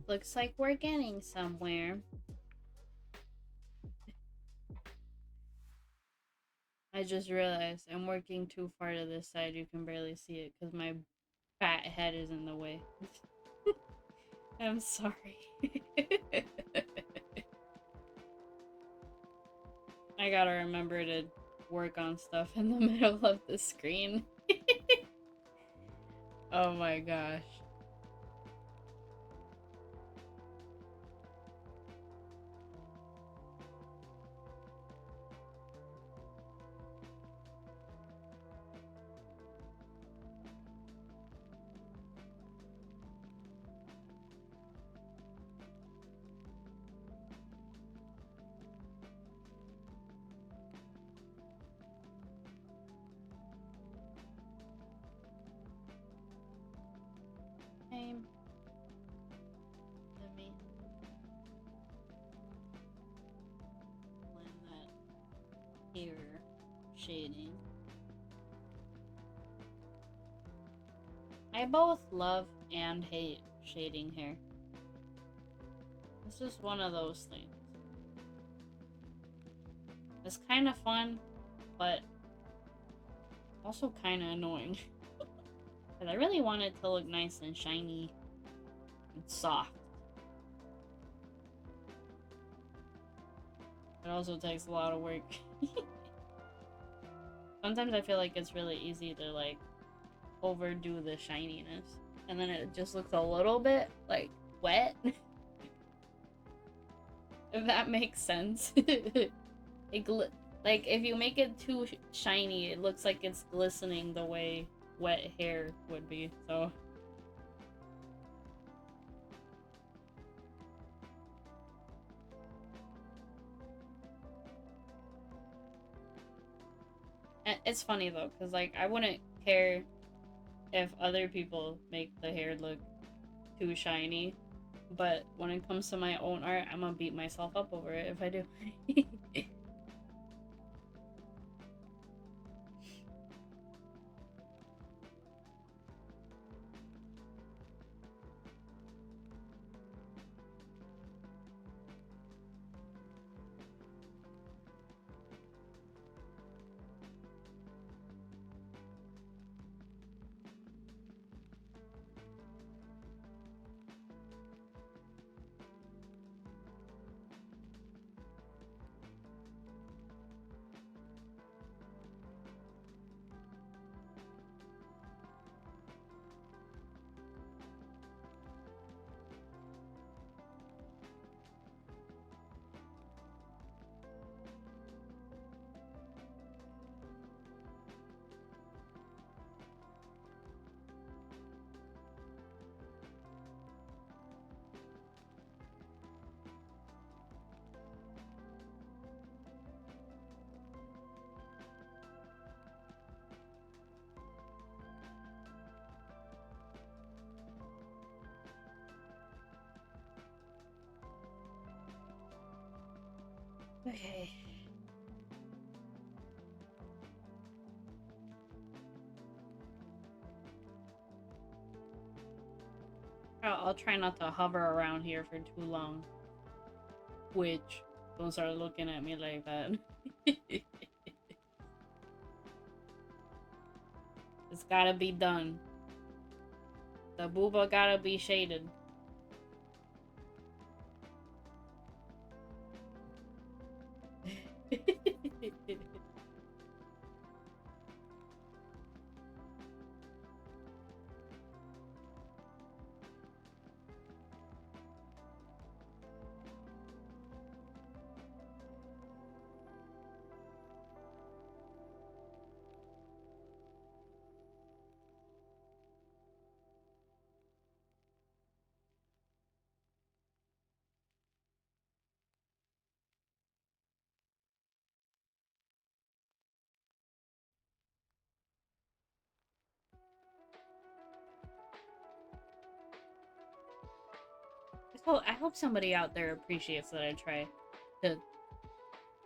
Looks like we're getting somewhere. I just realized I'm working too far to this side. You can barely see it because my fat head is in the way. I'm sorry. I gotta remember to work on stuff in the middle of the screen. Oh my gosh. Let me blend that hair shading. I both love and hate shading hair. It's just one of those things. It's kind of fun, but also kind of annoying. Because I really want it to look nice and shiny and soft. It also takes a lot of work. Sometimes I feel like it's really easy to like overdo the shininess. And then it just looks a little bit like wet. If that makes sense. Like if you make it too shiny, it looks like it's glistening the way wet hair would be. So it's funny though, because like I wouldn't care if other people make the hair look too shiny, but when it comes to my own art, I'm gonna beat myself up over it if I do. Okay. I'll try not to hover around here for too long. Which, don't start looking at me like that. It's gotta be done. The booba gotta be shaded. So I hope somebody out there appreciates that I try to,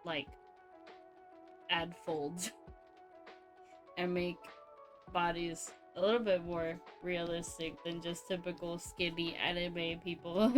like, add folds and make bodies a little bit more realistic than just typical skinny anime people.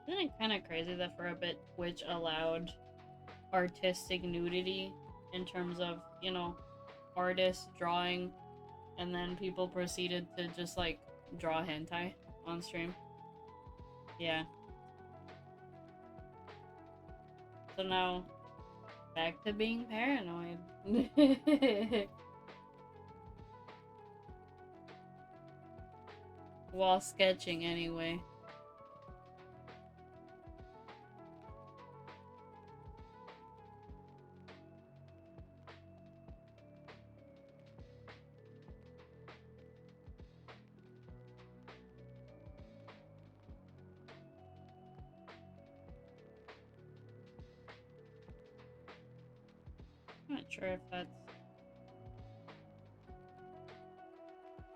Isn't it kind of crazy that for a bit Twitch allowed artistic nudity in terms of, you know, artists drawing, and then people proceeded to just like draw hentai on stream? Yeah. So now, back to being paranoid. While sketching, anyway. sure if that's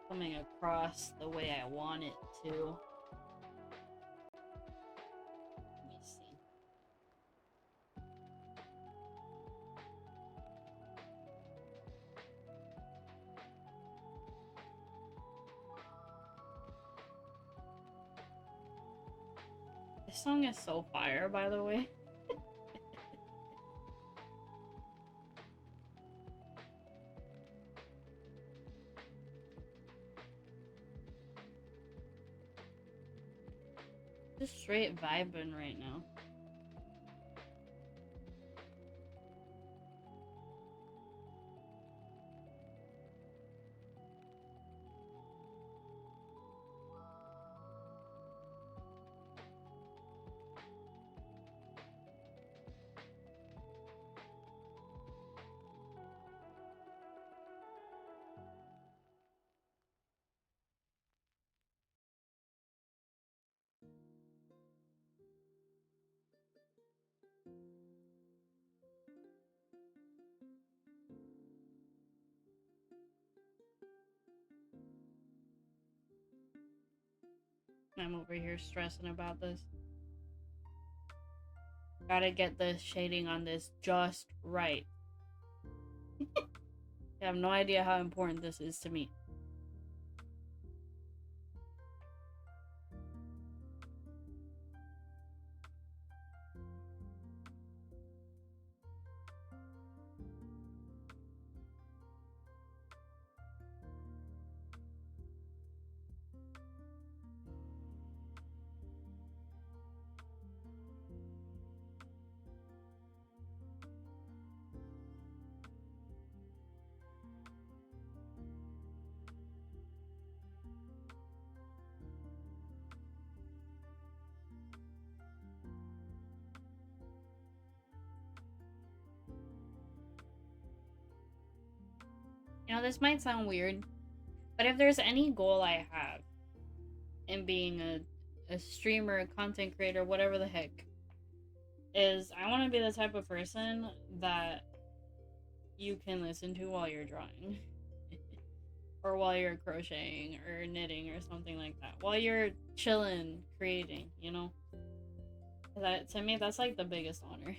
coming across the way I want it to. Let me see. This song is so fire, by the way. Just straight vibing right now. I'm over here stressing about this. Gotta get the shading on this just right. I have no idea how important this is to me. You know, this might sound weird, but if there's any goal I have in being a streamer, a content creator, whatever the heck, is I want to be the type of person that you can listen to while you're drawing. Or while you're crocheting or knitting or something like that. While you're chilling, creating, you know? That, to me, that's like the biggest honor.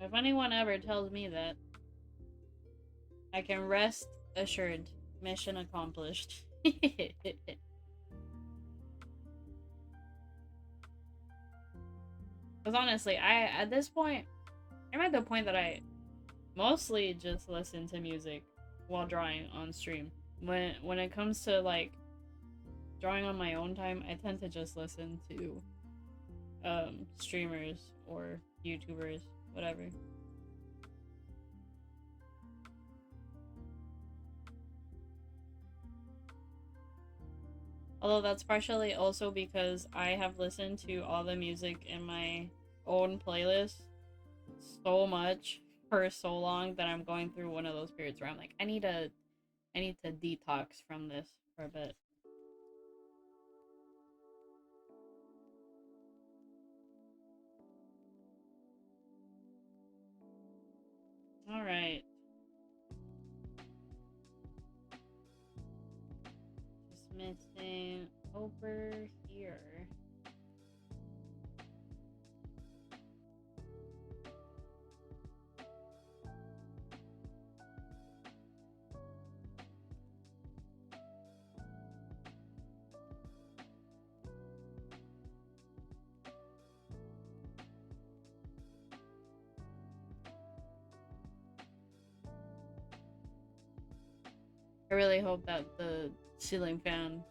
If anyone ever tells me that, I can rest assured. Mission accomplished. Because honestly, at this point, I'm at the point that I mostly just listen to music while drawing on stream. When it comes to like drawing on my own time, I tend to just listen to streamers or YouTubers, whatever. Although that's partially also because I have listened to all the music in my own playlist so much for so long that I'm going through one of those periods where I'm like, I need to detox from this for a bit. Alright. Just missing over here. I really hope that the ceiling fan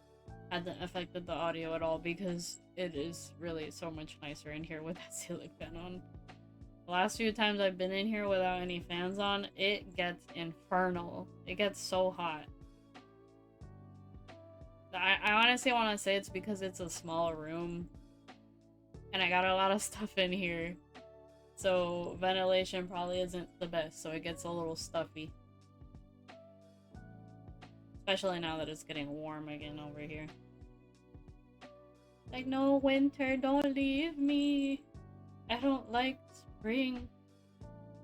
hasn't affected the audio at all, because it is really so much nicer in here with that ceiling fan on. The last few times I've been in here without any fans on, it gets infernal. It gets so hot. I honestly want to say it's because it's a small room and I got a lot of stuff in here, so ventilation probably isn't the best, so it gets a little stuffy. Especially now that it's getting warm again over here. Like, no, winter, don't leave me. I don't like spring.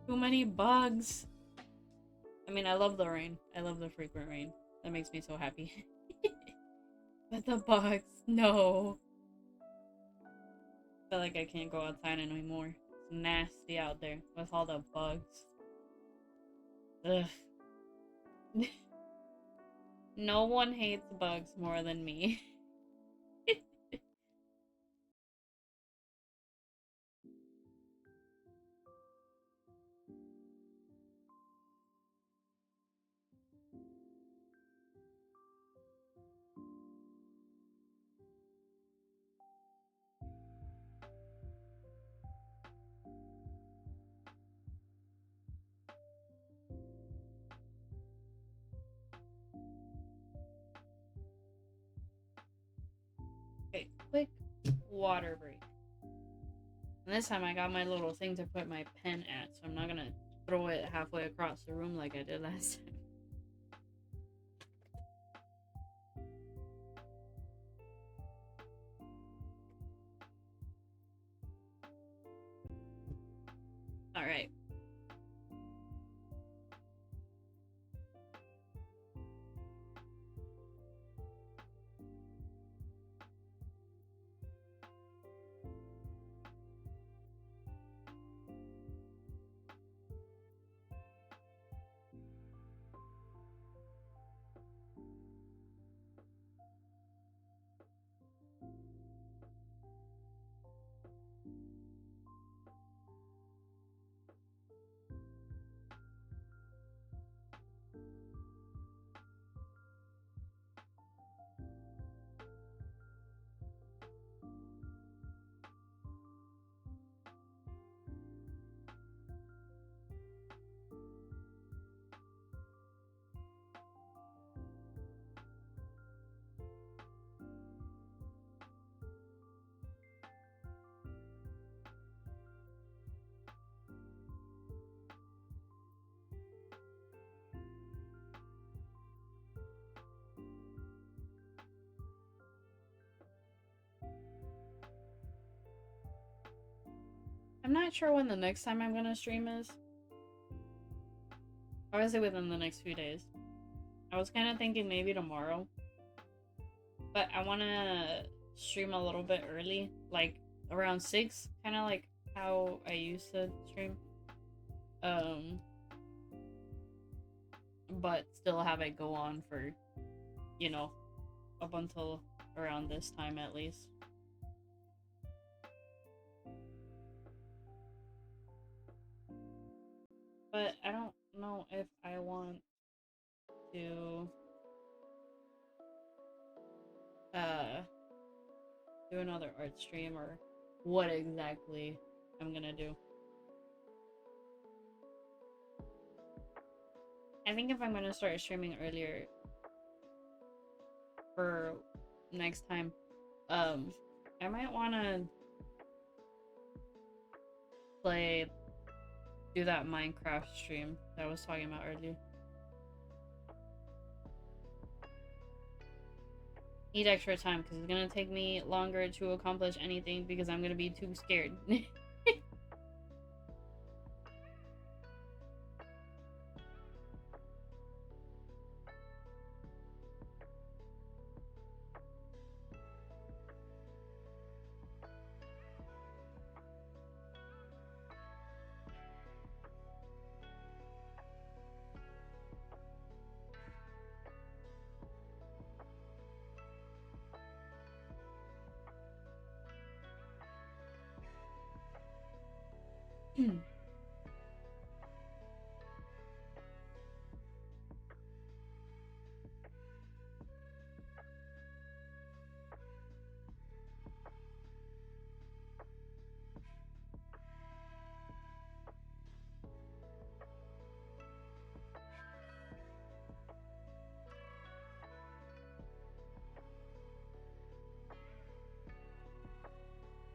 Too many bugs. I mean, I love the rain. I love the frequent rain. That makes me so happy. But the bugs, no. I feel like I can't go outside anymore. It's nasty out there with all the bugs. Ugh. No one hates bugs more than me. Okay, quick water break. And this time I got my little thing to put my pen at, so I'm not gonna throw it halfway across the room like I did last time. Alright. I'm not sure when the next time I'm gonna stream is. Obviously within the next few days. I was kind of thinking maybe tomorrow. But I want to stream a little bit early. Like around 6. Kind of like how I used to stream. But still have it go on for, you know, up until around this time at least. But I don't know if I want to do another art stream or what exactly I'm gonna do. I think if I'm gonna start streaming earlier for next time, I might wanna do that Minecraft stream that I was talking about earlier. Need extra time because it's gonna take me longer to accomplish anything because I'm gonna be too scared.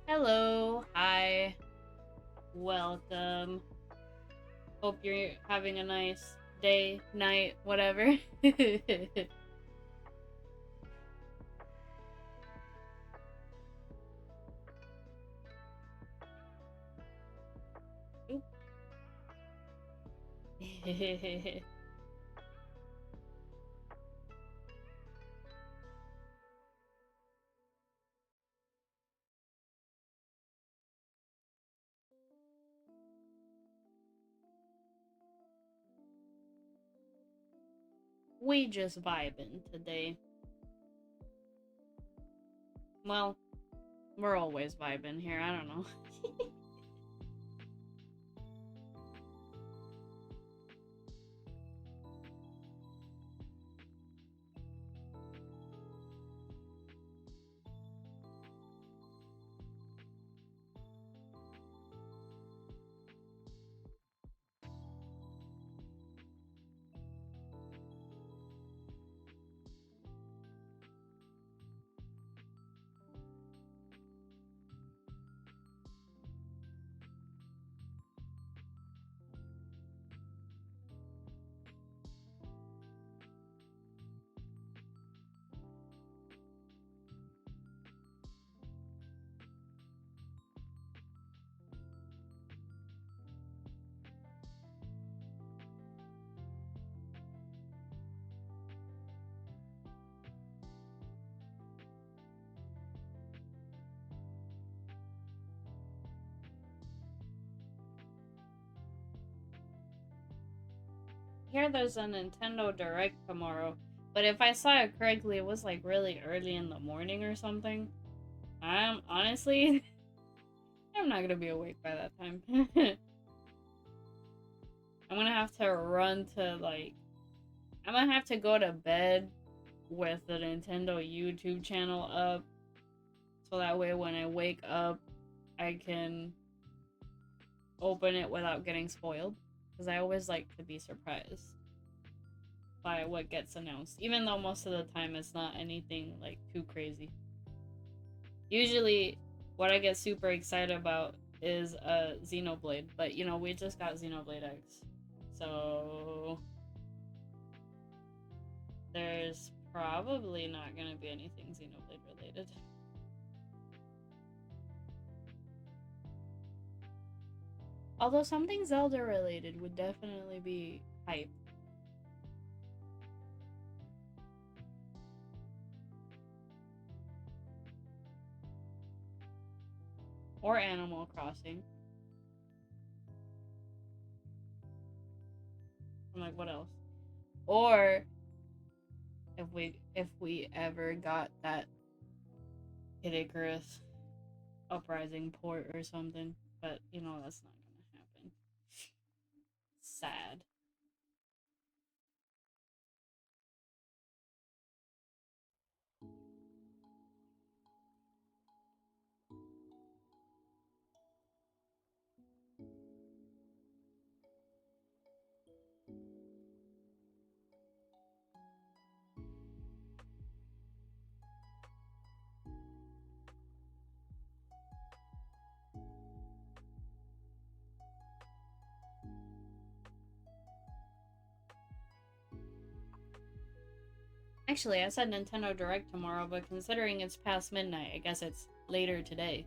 Hello, hi, welcome. Hope you're having a nice day, night, whatever. We just vibing today. Well, we're always vibing here, I don't know. Here there's a Nintendo Direct tomorrow, but if I saw it correctly, it was like really early in the morning or something. I'm honestly, I'm not gonna be awake by that time. I'm gonna have to run to like, I'm gonna have to go to bed with the Nintendo YouTube channel up, so that way when I wake up, I can open it without getting spoiled. Because I always like to be surprised by what gets announced, even though most of the time it's not anything like too crazy. Usually, what I get super excited about is Xenoblade, but you know, we just got Xenoblade X, so there's probably not gonna be anything Xenoblade related. Although something Zelda related would definitely be hype. Or Animal Crossing. I'm like, what else? Or if we ever got that Kid Icarus Uprising port or something, but you know that's not gonna happen. Sad. Actually, I said Nintendo Direct tomorrow, but considering it's past midnight, I guess it's later today.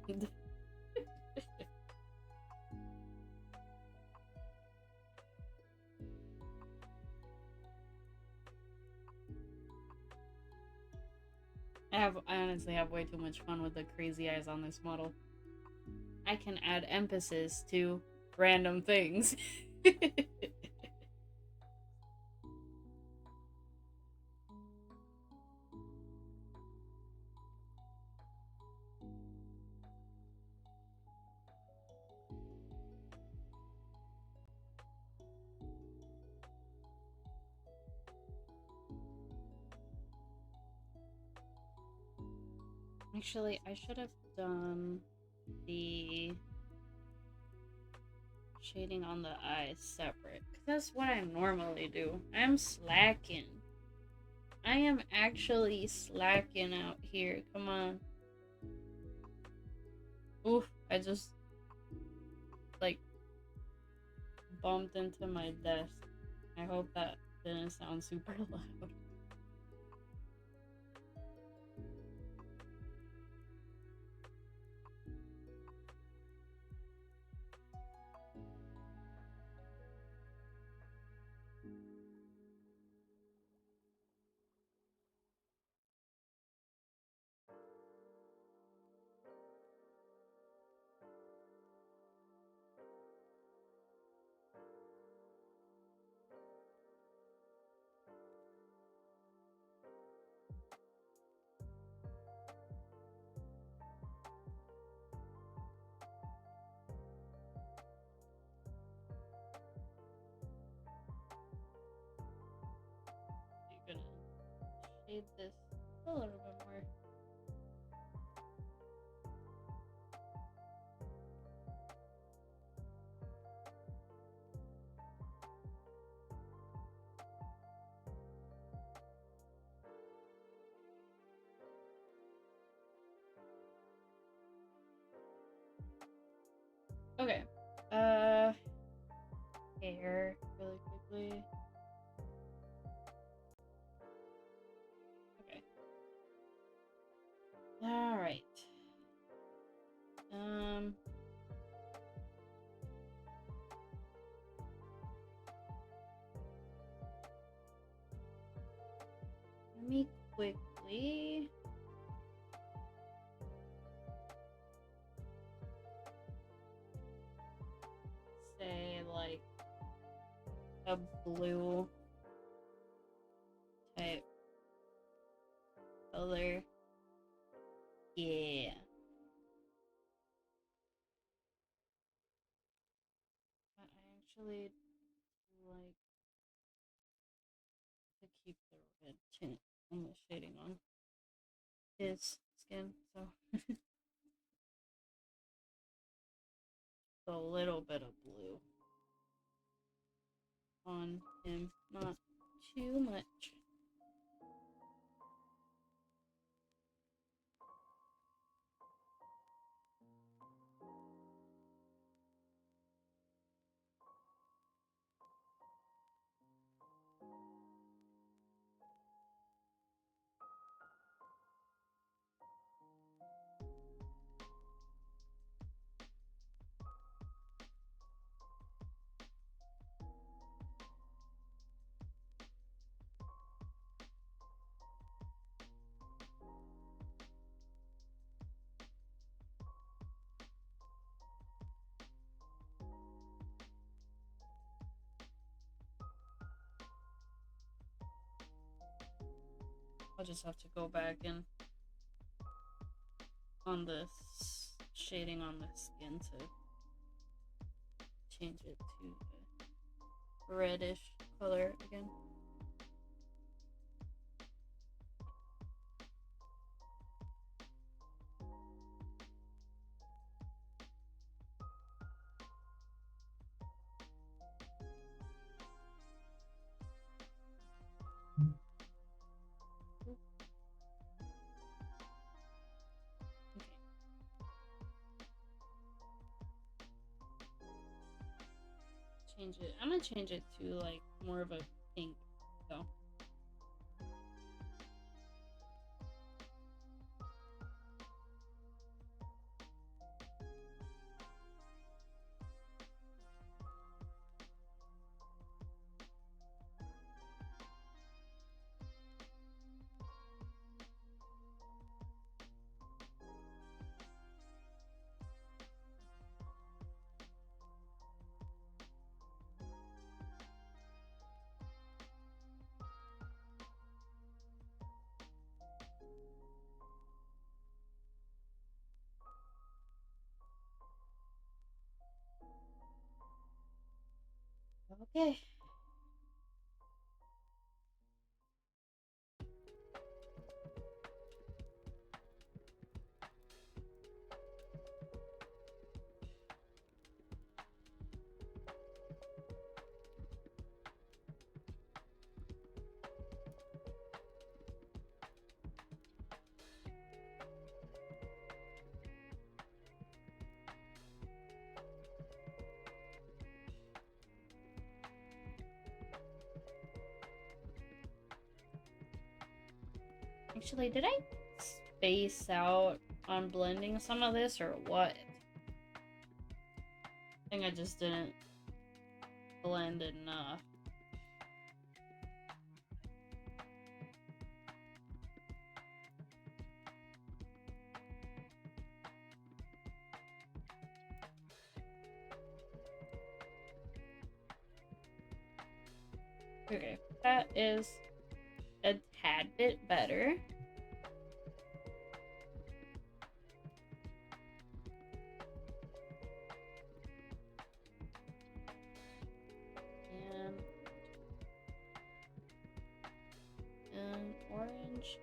I honestly have way too much fun with the crazy eyes on this model. I can add emphasis to random things. Actually, I should have done the shading on the eyes separate, because that's what I normally do. I'm slacking. I am actually slacking out here. Come on. Oof, I just like bumped into my desk. I hope that didn't sound super loud. shade this a little bit more. Okay. Hair really quickly. Okay. All right. Let me quickly say like a blue type color. Yeah. I actually like to keep the red tint on the shading on his skin, so a little bit of blue on him, not too much. I'll just have to go back and on this shading on the skin to change it to a reddish color again. Change it. I'm gonna change it to like more of a pink, so. Okay. Actually, did I space out on blending some of this or what? I think I just didn't blend enough. Okay, that is a tad bit better. And orange.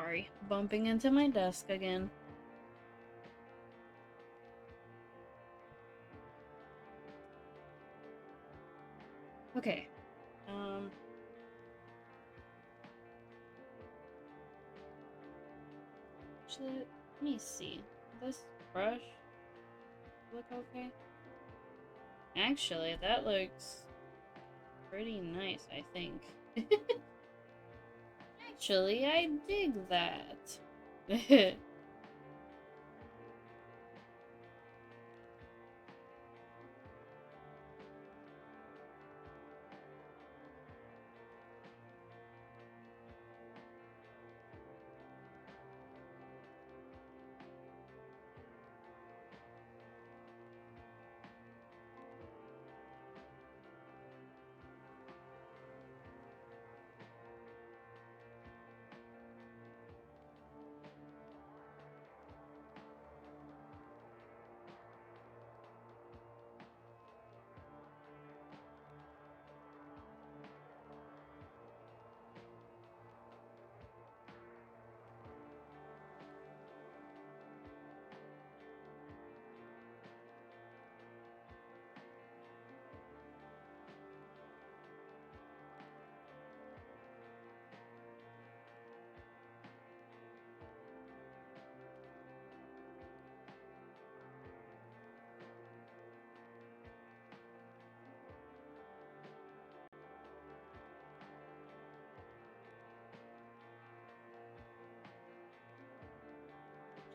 Sorry, bumping into my desk again. Okay. Actually, let me see. This brush look okay? Actually, that looks pretty nice, I think. Actually, I dig that.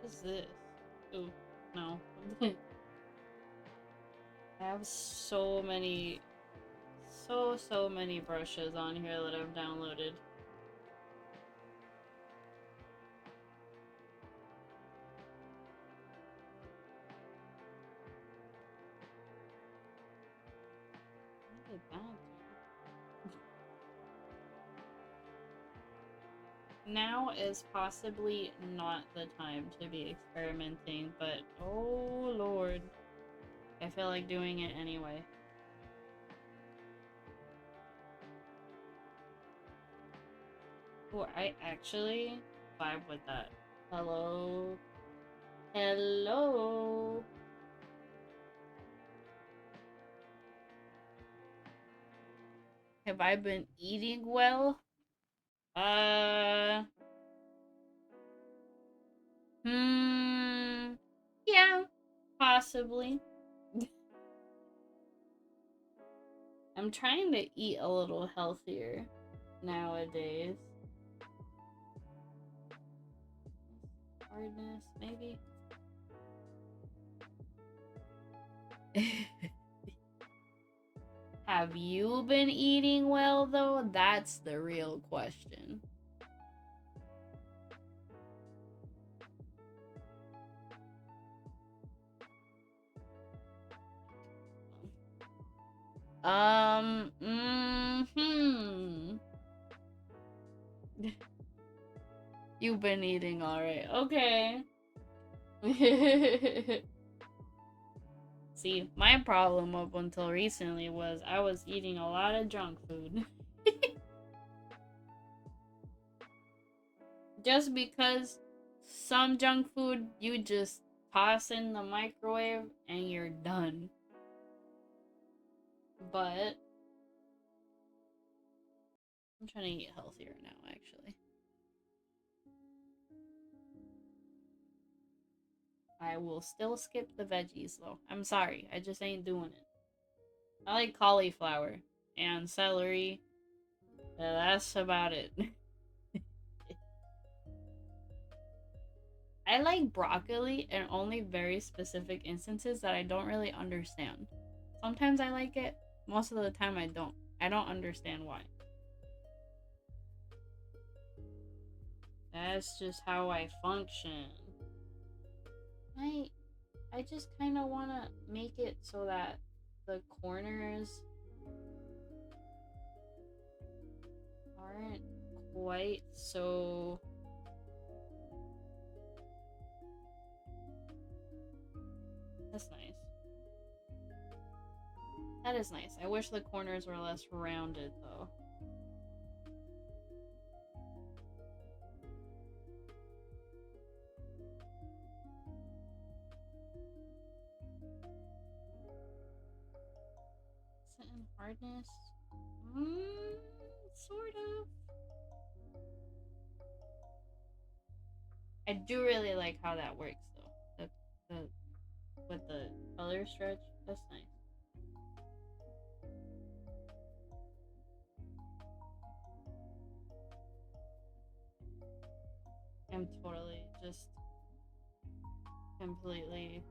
What's this? Ooh, no. I have so many brushes on here that I've downloaded. What did that do? Now is possibly not the time to be experimenting, but oh lord, I feel like doing it anyway. Oh, I actually vibe with that. Hello? Hello? Have I been eating well? Yeah, possibly. I'm trying to eat a little healthier nowadays. Hardness, maybe? Have you been eating well, though? That's the real question. You've been eating alright. Okay. See, my problem up until recently was I was eating a lot of junk food. Just because some junk food you just toss in the microwave and you're done. But I'm trying to eat healthier now, actually. I will still skip the veggies, though. I'm sorry, I just ain't doing it. I like cauliflower and celery. That's about it. I like broccoli in only very specific instances that I don't really understand. Sometimes I like it, most of the time I don't. I don't understand why. That's just how I function. I just kind of want to make it so that the corners aren't quite so... That's nice. That is nice. I wish the corners were less rounded, though. hardness. Sort of. I do really like how that works though. The with the color stretch, that's nice. I'm totally just completely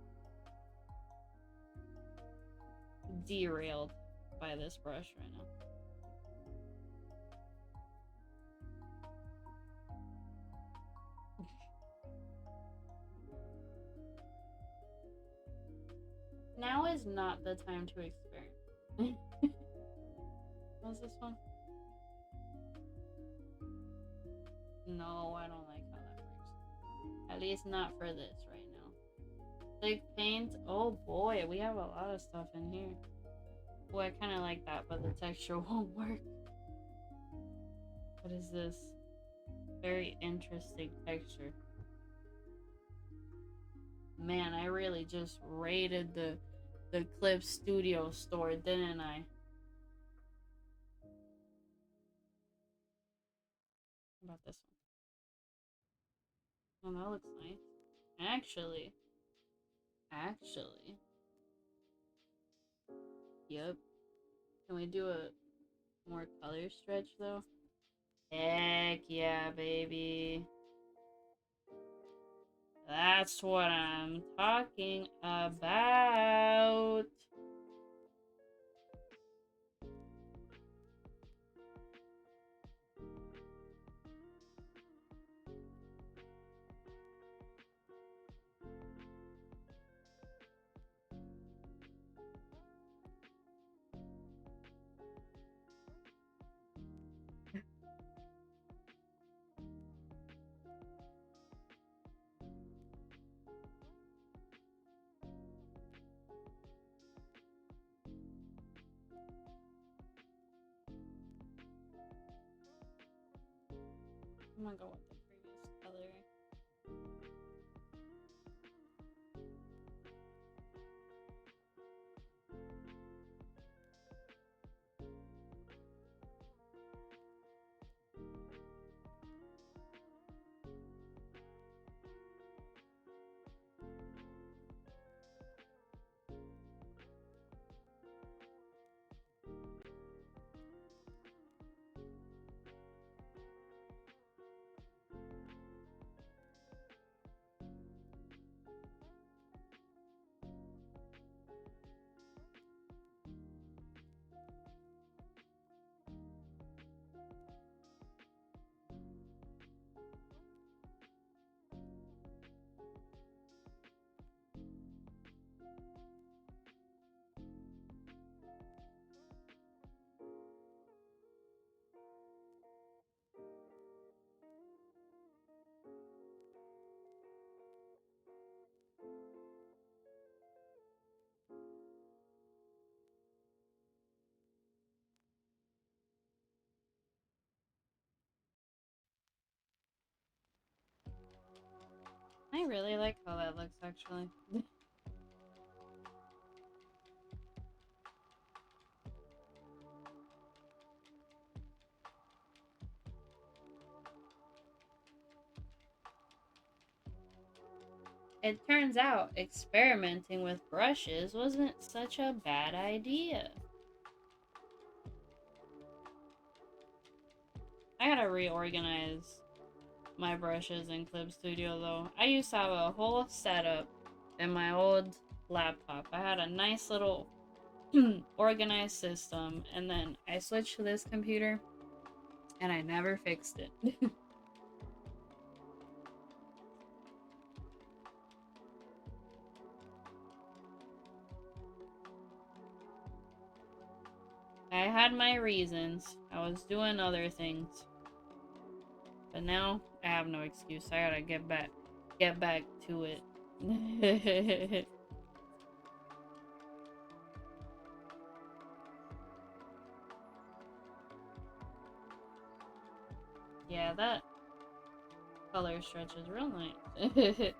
derailed by this brush right now. Now is not the time to experiment. What's this one? No, I don't like how that works. At least not for this right now. Thick paint. Oh boy, we have a lot of stuff in here. Boy, I kind of like that, but the texture won't work. What is this? Very interesting texture. Man, I really just raided the Clip Studio store, didn't I? How about this one? Oh, that looks nice. Actually. Yep. Can we do a more color stretch though? Heck yeah, baby. That's what I'm talking about. I'm gonna go with the previous color. I really like how that looks actually. It turns out experimenting with brushes wasn't such a bad idea. I gotta reorganize my brushes in Clip Studio though. I used to have a whole setup in my old laptop. I had a nice little organized system, and then I switched to this computer and I never fixed it. I had my reasons. I was doing other things. But now I have no excuse. I gotta get back to it. Yeah, that color stretch is real nice.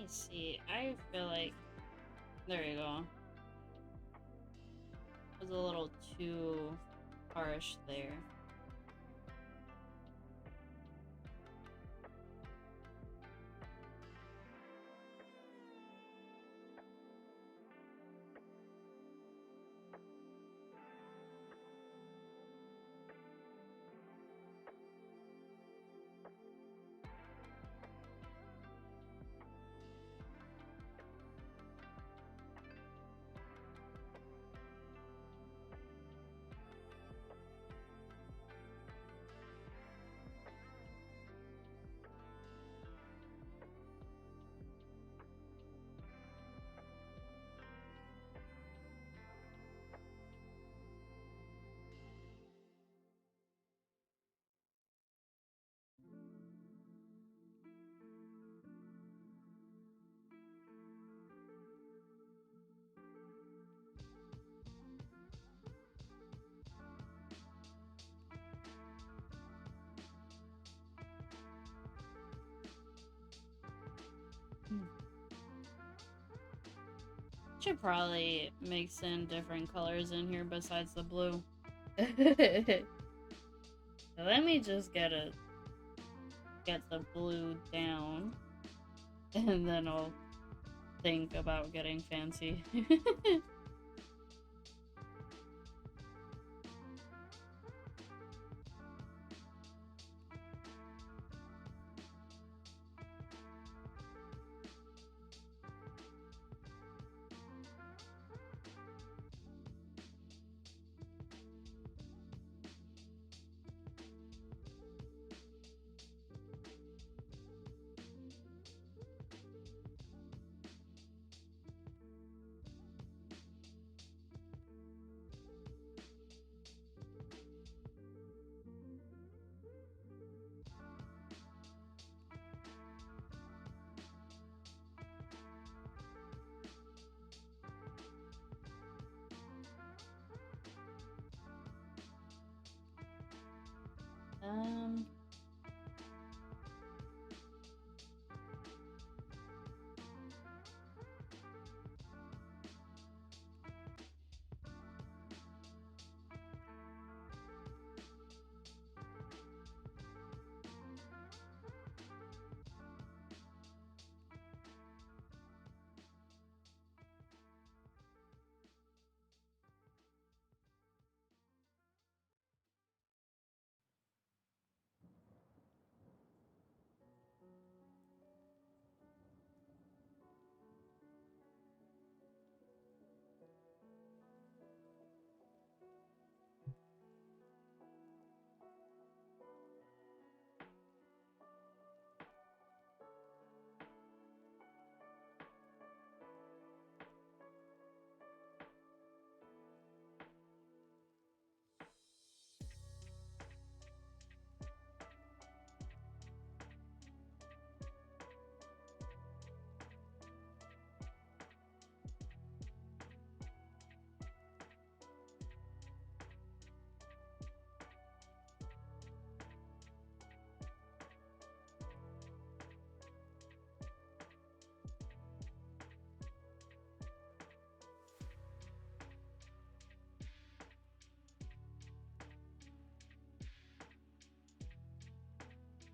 me see. I feel like... There you go. It was a little too harsh there. Should probably mix in different colors in here besides the blue. Let me just get the blue down, and then I'll think about getting fancy. um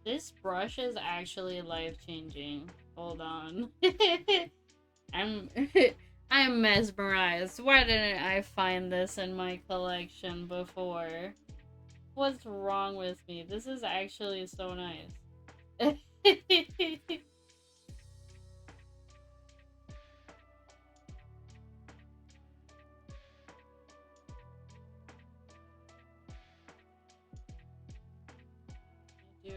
this brush is actually life-changing. Hold on. I'm I'm mesmerized. Why didn't I find this in my collection before? What's wrong with me? This is actually so nice. do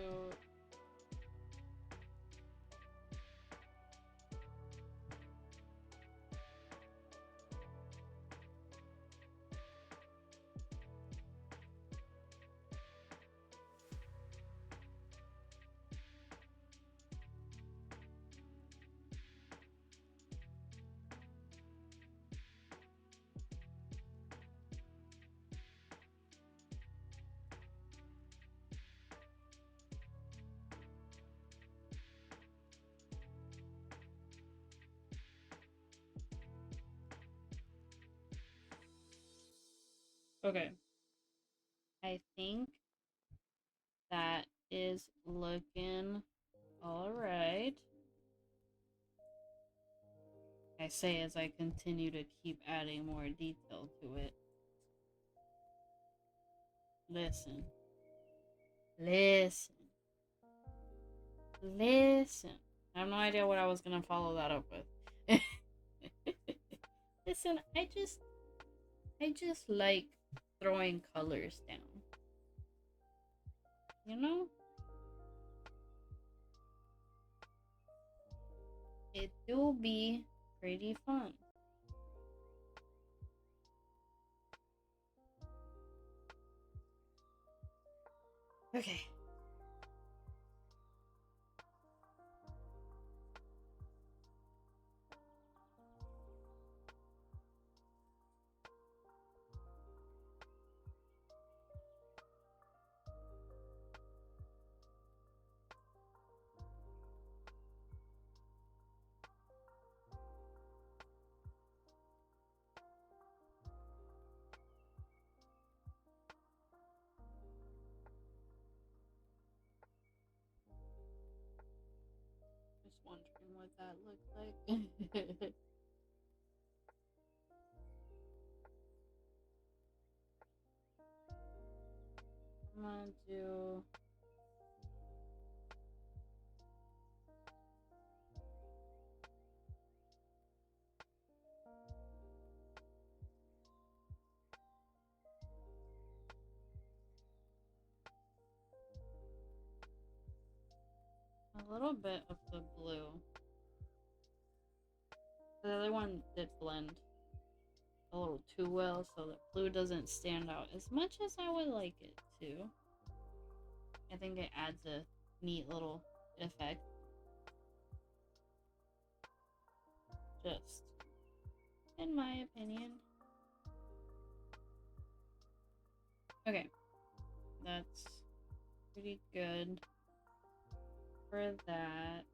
Okay. I think that is looking alright. I say as I continue to keep adding more detail to it. Listen. Listen. Listen. I have no idea what I was gonna follow that up with. Listen, I just like throwing colors down. You know? It do be pretty fun. Okay. Just wondering what that looks like. I'm gonna do a little bit of the blue. The other one did blend a little too well, so the blue doesn't stand out as much as I would like it to. I think it adds a neat little effect. Just in my opinion. Okay, that's pretty good for that.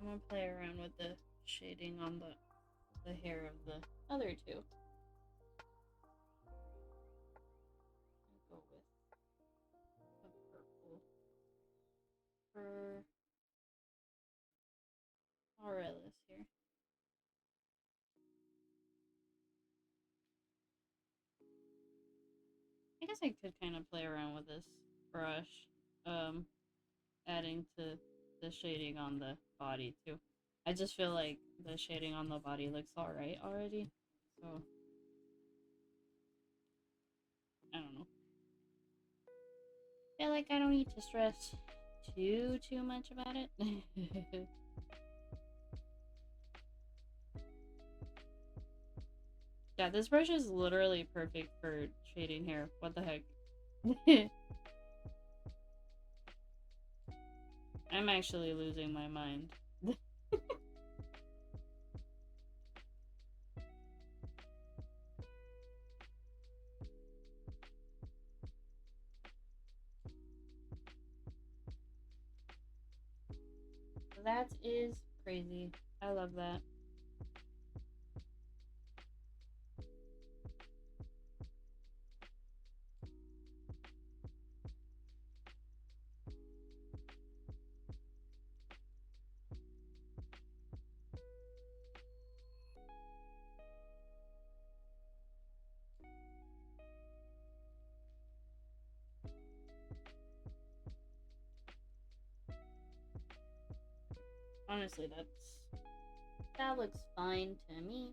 I'm gonna play around with the shading on the hair of the other two. I'll go with a purple for Aurelis here. I guess I could kind of play around with this brush, adding to the shading on the body too. I just feel like the shading on the body looks alright already, so I don't know. I feel like I don't need to stress too much about it. Yeah, this brush is literally perfect for shading hair. What the heck? I'm actually losing my mind. That is crazy. I love that. Honestly, that looks fine to me.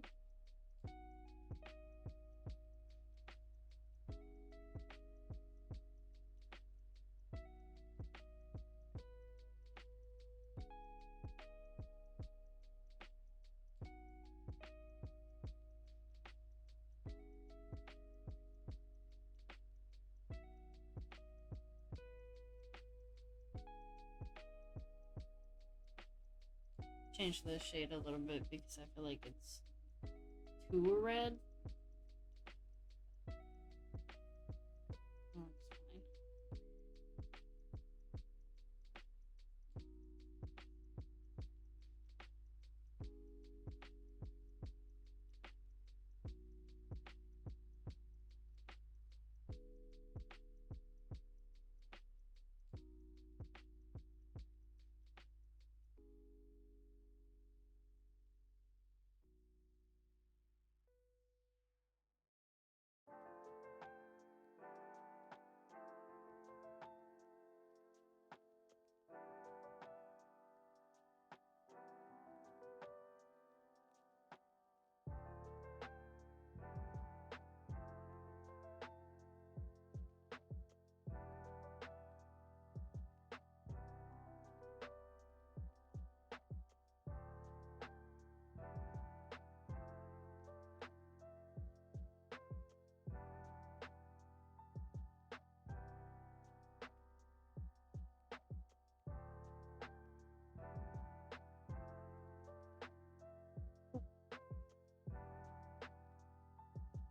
Change the shade a little bit because I feel like it's too red. Oh, it's fine.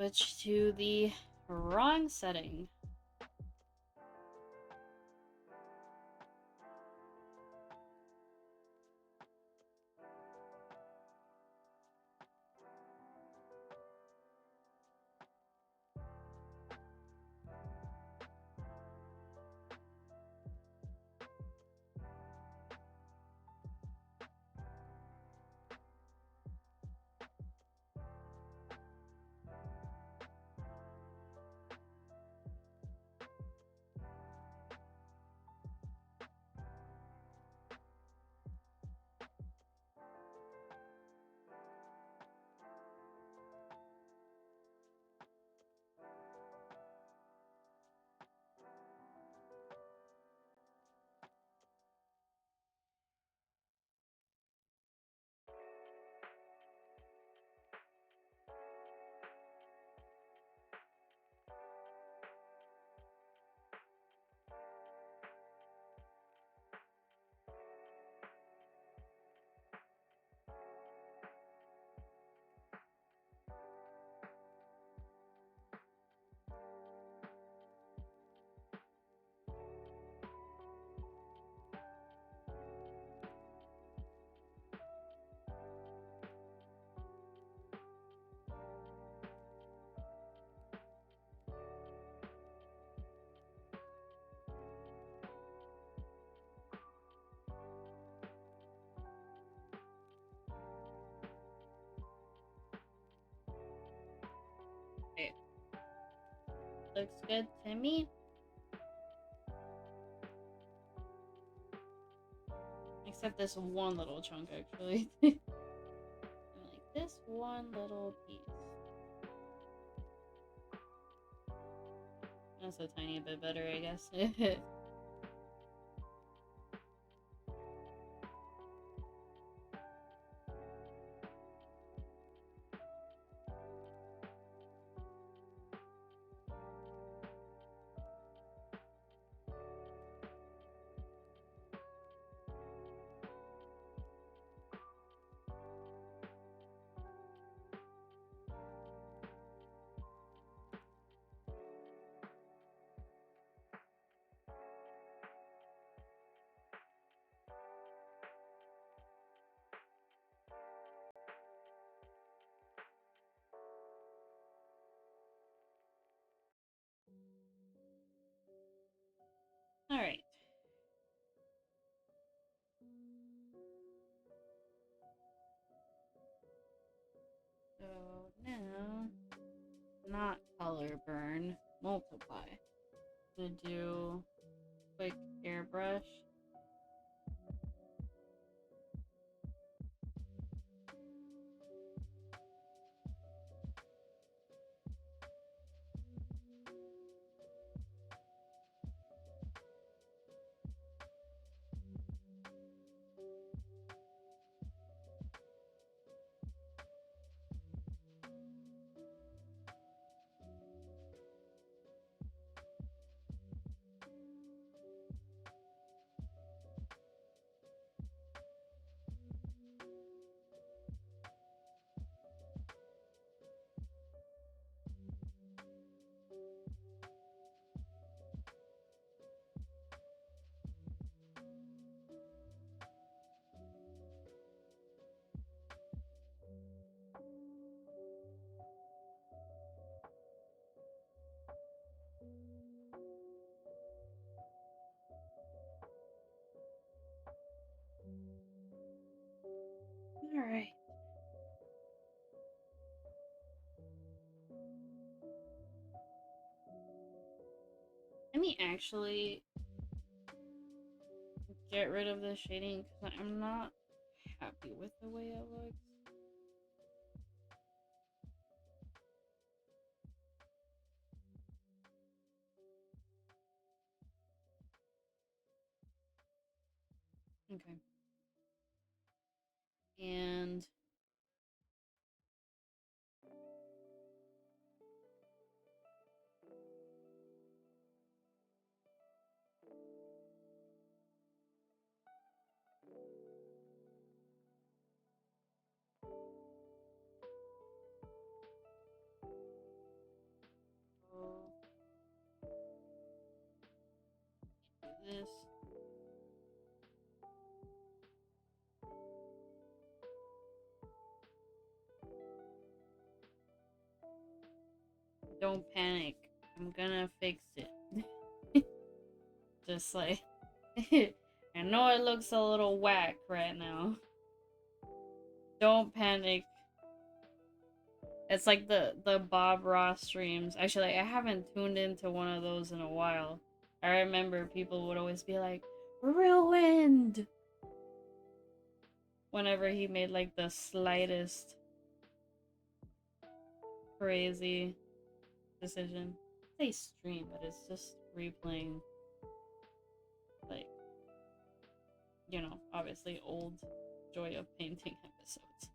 switch to the wrong setting. Okay. Looks good to me. Except this one little chunk, actually. Like this one little piece. That's a tiny bit better, I guess. Alright. So now, not color burn, multiply. To do quick airbrush. Alright. Let me actually get rid of the shading because I'm not happy with the way it looks. Okay. And Don't panic. I'm gonna fix it. Just like, I know it looks a little whack right now. Don't panic. It's like the Bob Ross streams. Actually, I haven't tuned into one of those in a while. I remember people would always be like, ruined! Whenever he made like the slightest crazy decision. I say stream, but it's just replaying, like, you know, obviously old Joy of Painting episodes.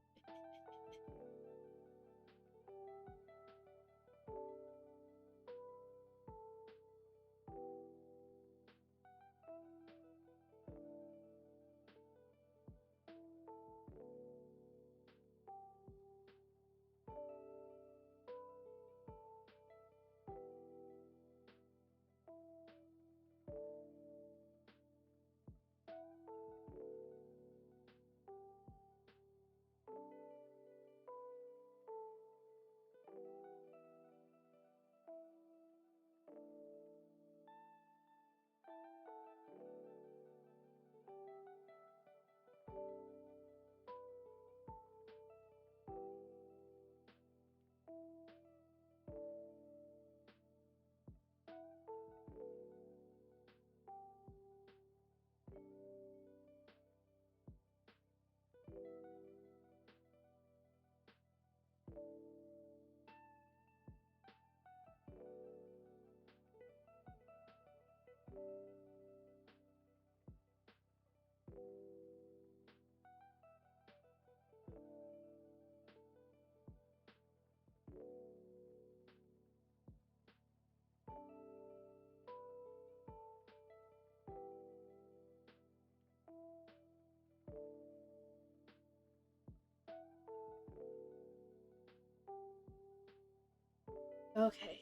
Okay.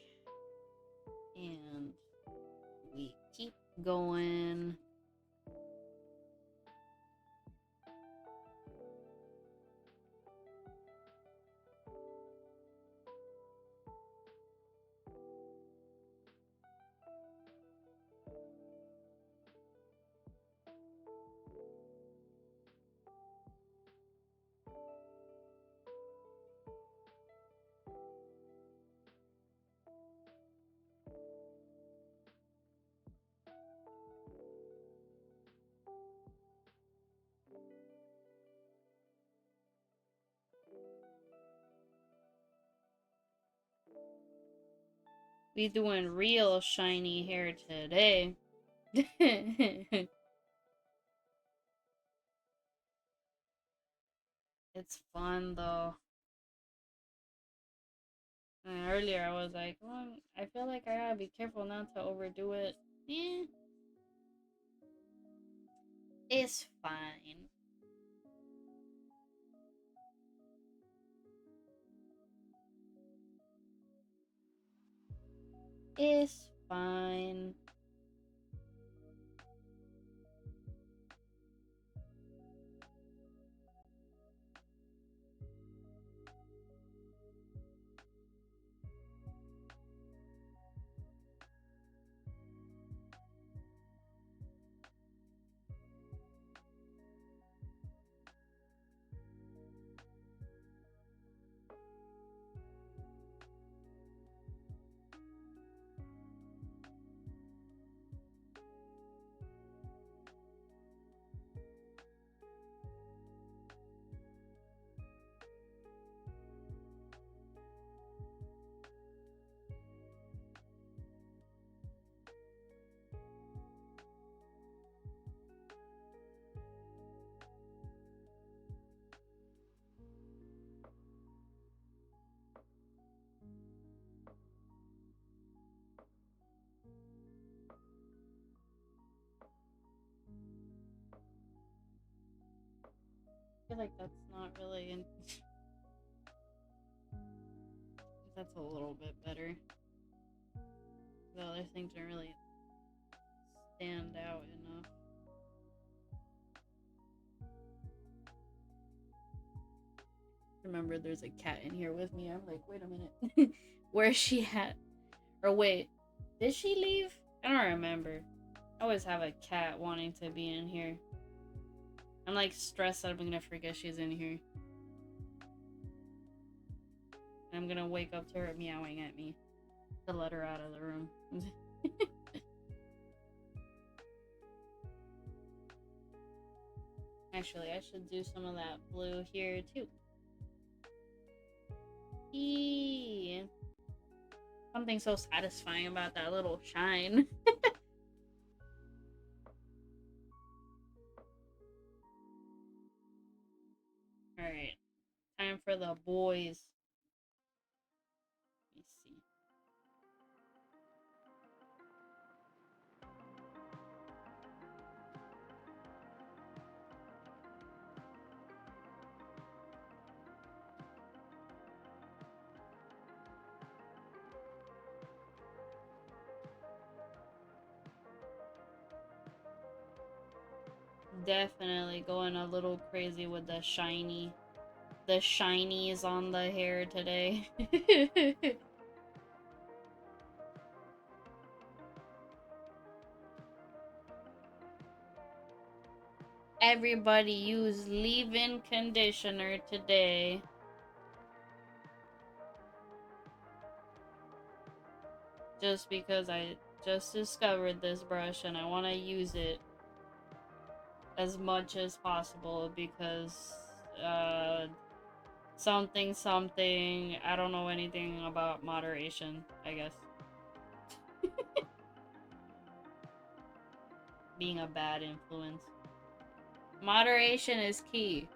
And we keep going. We doing real shiny hair today. It's fun though. And earlier I was like, well, I feel like I gotta be careful not to overdo it. Eh, it's fine. It's fine. I feel like that's not really in. That's a little bit better. The other things don't really stand out enough. remember there's a cat in here with me. I'm like, wait a minute. Where's she at? Or wait, did she leave? I don't remember. I always have a cat wanting to be in here. I'm like stressed that I'm gonna forget she's in here. I'm gonna wake up to her meowing at me to let her out of the room. Actually, I should do some of that blue here too. Eee. Something so satisfying about that little shine. Alright, time for the boys. Let me see. Definitely going a little crazy with the shinies on the hair today. Everybody use leave-in conditioner today. Just because I just discovered this brush and I want to use it as much as possible because something I don't know anything about moderation, I guess. Being a bad influence. Moderation is key.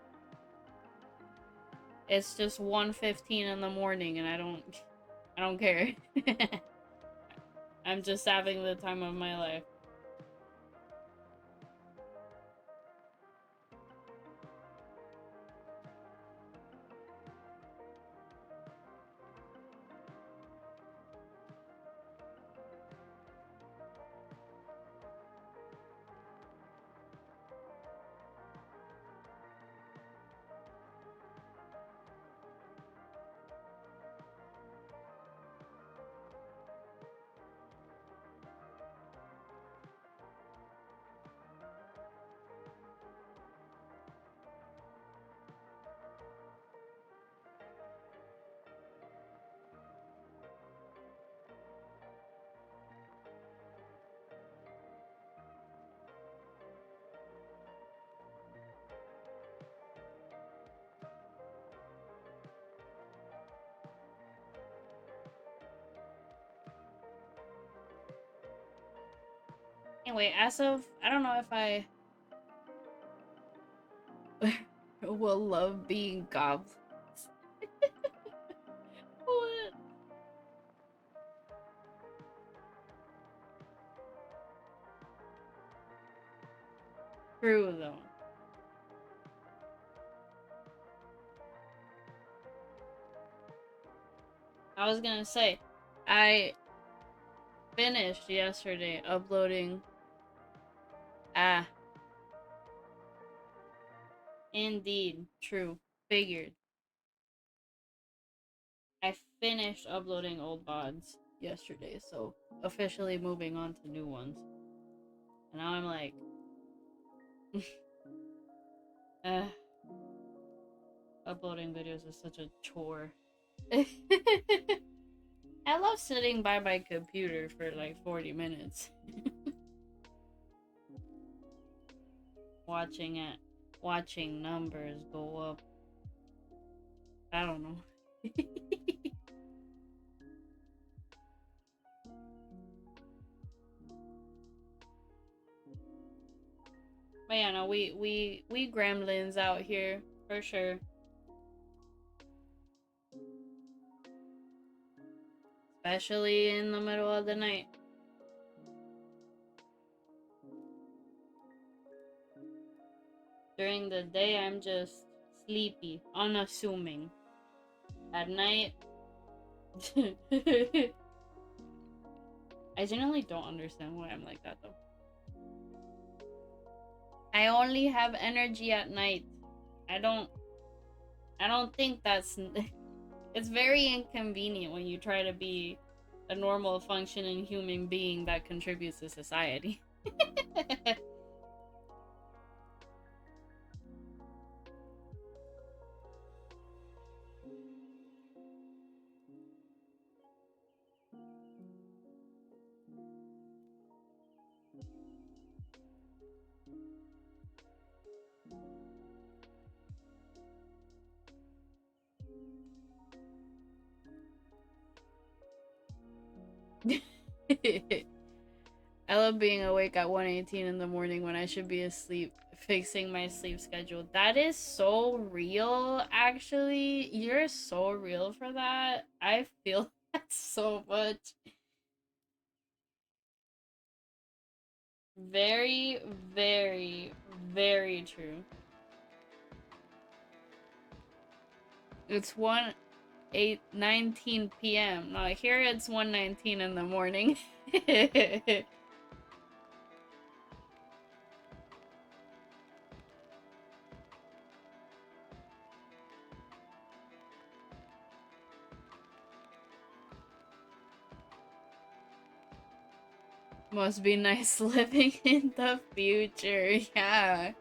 It's just 1:15 in the morning and I don't care. I'm just having the time of my life. Anyway, as of, I don't know if I will love being goblins. What? True, though. I was gonna say, I finished yesterday uploading. Indeed, true. Figured. I finished uploading old VODs yesterday, so officially moving on to new ones. And now I'm like, uploading videos is such a chore. I love sitting by my computer for like 40 minutes. Watching numbers go up. I don't know. But yeah, no, we gremlins out here for sure. Especially in the middle of the night. During the day, I'm just sleepy, unassuming. At night, I genuinely don't understand why I'm like that though. I only have energy at night. I don't I don't think that's. It's very inconvenient when you try to be a normal functioning human being that contributes to society. I love being awake at 1:18 in the morning when I should be asleep, fixing my sleep schedule. That is so real, actually. You're so real for that. I feel that so much. Very, very, very true. It's 1:19 p.m. No, here it's 1:19 in the morning. Must be nice living in the future. Yeah.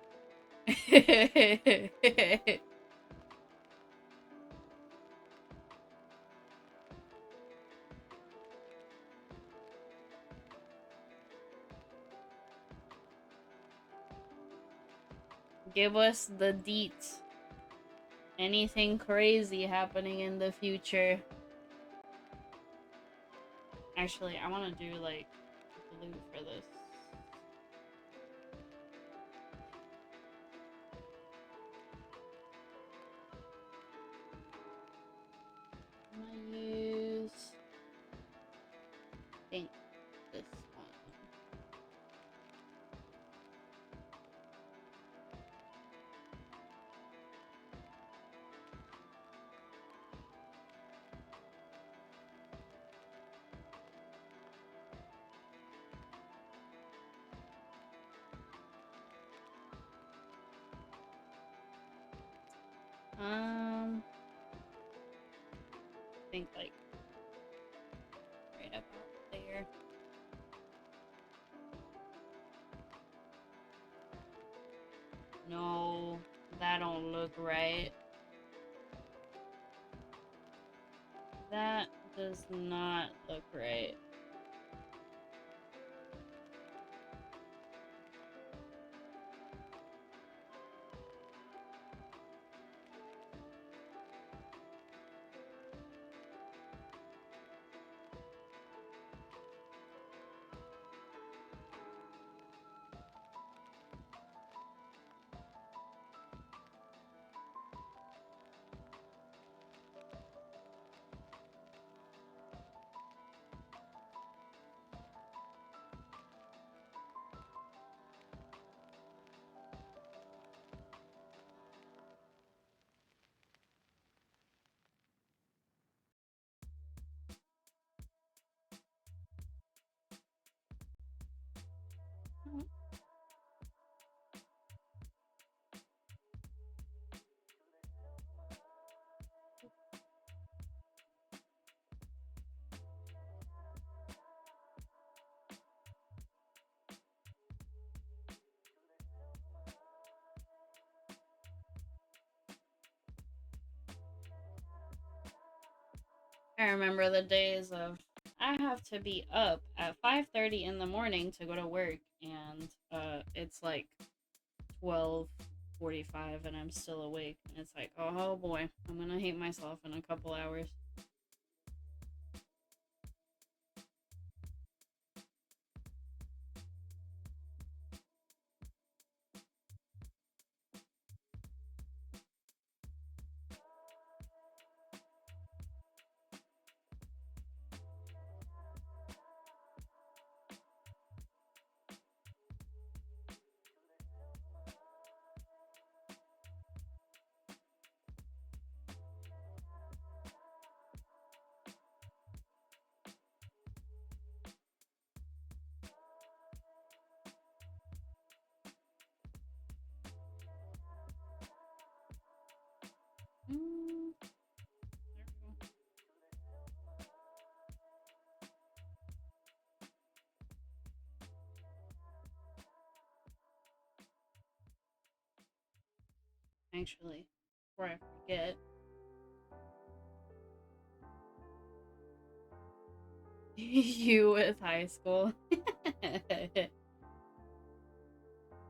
Give us the deets. Anything crazy happening in the future. Actually, I want to do like blue for this. I'm gonna use, I think, this one. I think like right about there. No, that don't look right. That does not look right. I remember the days of I have to be up at 5:30 in the morning to go to work, and it's like 12:45 and I'm still awake, and it's like, oh boy, I'm gonna hate myself in a couple hours. actually, before I forget. You with high school.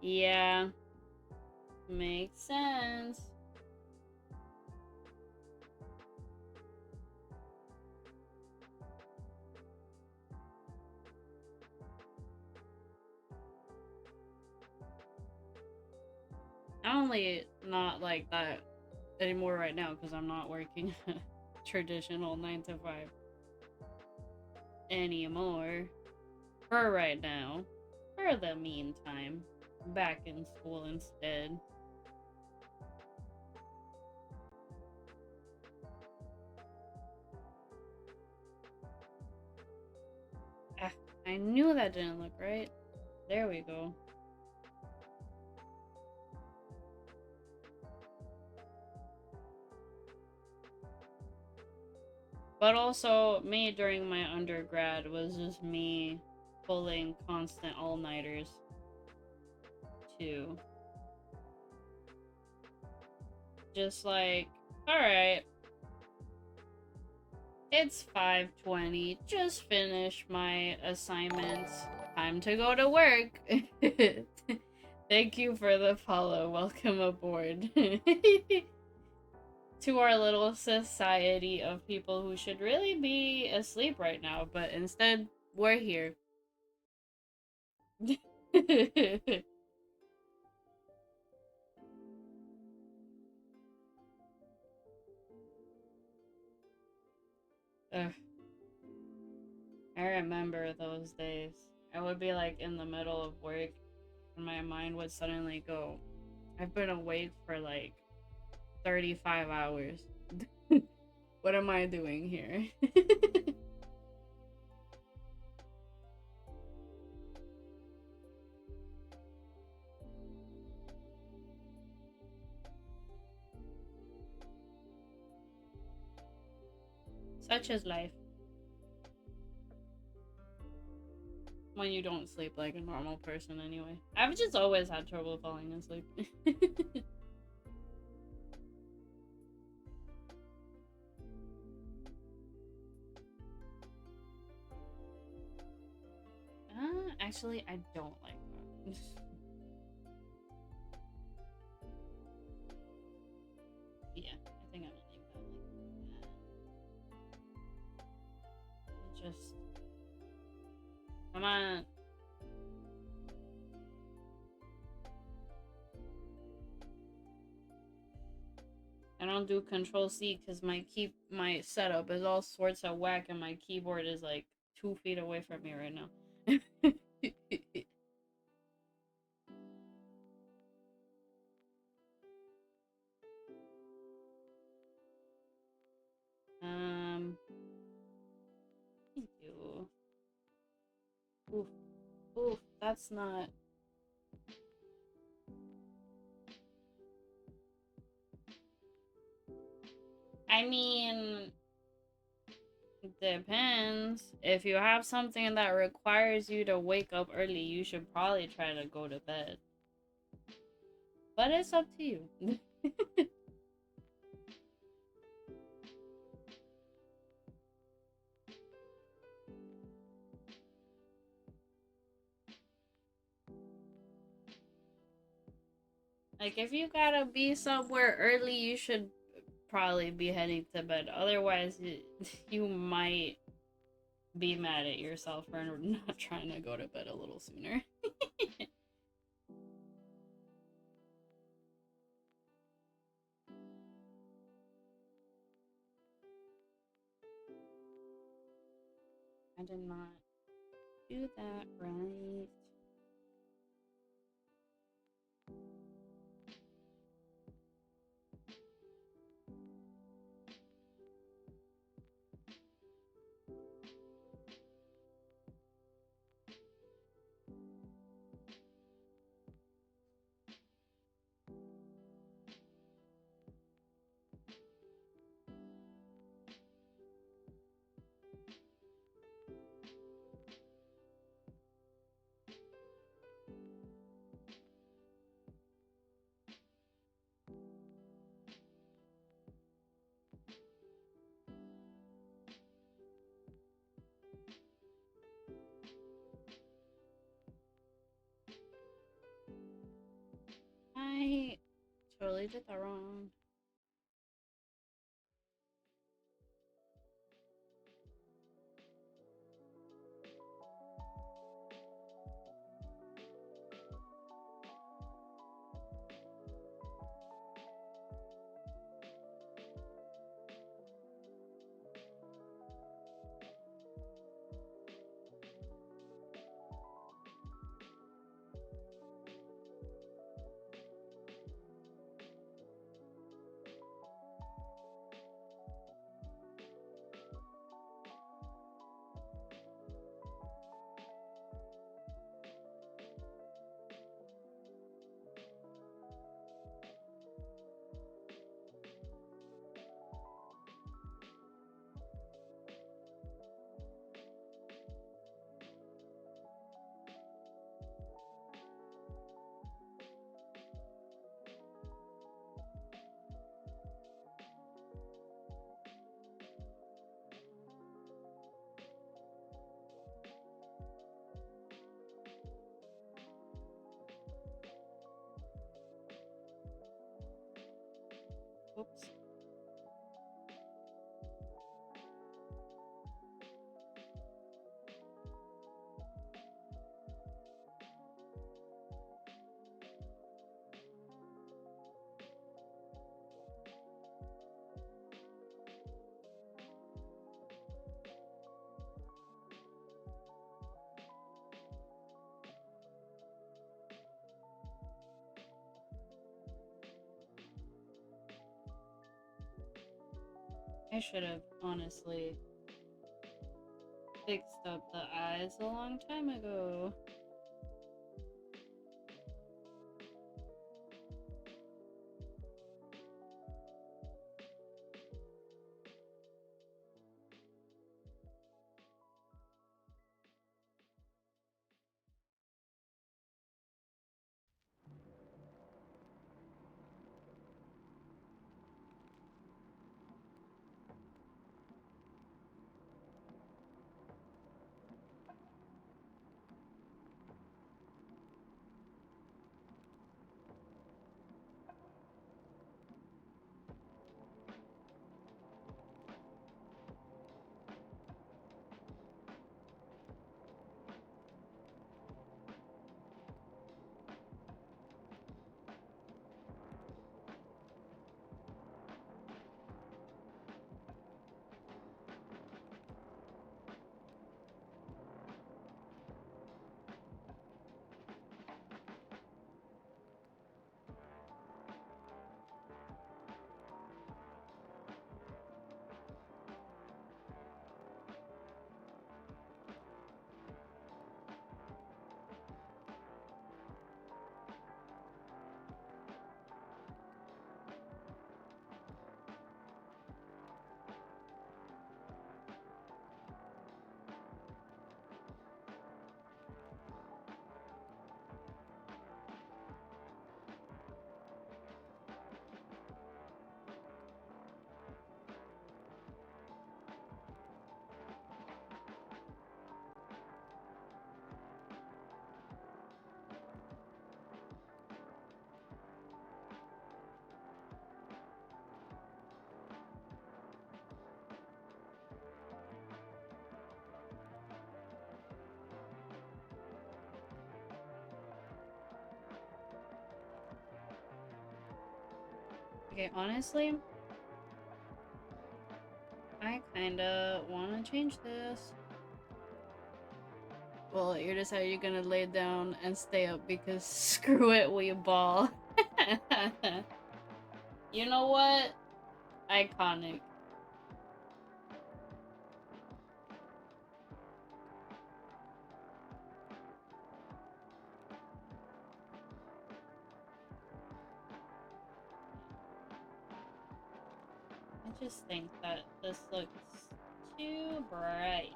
Yeah, makes sense. I'm only not like that anymore right now because I'm not working traditional 9 to 5 anymore. For right now. For the meantime. Back in school instead. Ah, I knew that didn't look right. There we go. But also, me during my undergrad was just me pulling constant all-nighters too. Just like, alright, it's 5:20, just finished my assignments. Time to go to work. Thank you for the follow. Welcome aboard. To our little society of people who should really be asleep right now, but instead, we're here. Ugh, I remember those days. I would be like in the middle of work and my mind would suddenly go, I've been awake for like 35 hours. What am I doing here? Such is life. When you don't sleep like a normal person anyway. I've just always had trouble falling asleep. Actually, I don't like that. Yeah, I think I don't like that. Just come on. I don't do Control C because my setup is all sorts of whack and my keyboard is like 2 feet away from me right now. Thank you. Oof, oof, that's not. I mean, depends. If you have something that requires you to wake up early, you should probably try to go to bed. But it's up to you. Like, if you gotta be somewhere early, you should probably be heading to bed. Otherwise, you might be mad at yourself for not trying to go to bed a little sooner. I did not do that right. totally did that wrong. Oops. I should have honestly fixed up the eyes a long time ago. Okay, honestly, I kinda wanna change this. Well, you decide you're gonna lay down and stay up because screw it, we ball. You know what? Iconic. I just think that this looks too bright.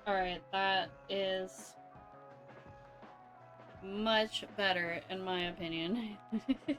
Alright, that is much better in my opinion. Then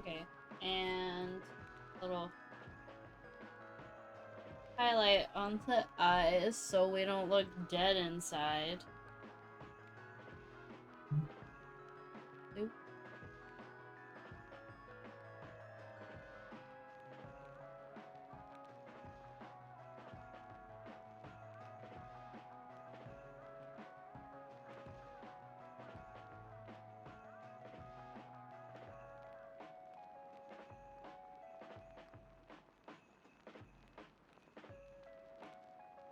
okay, and little highlight onto eyes so we don't look dead inside. Oop.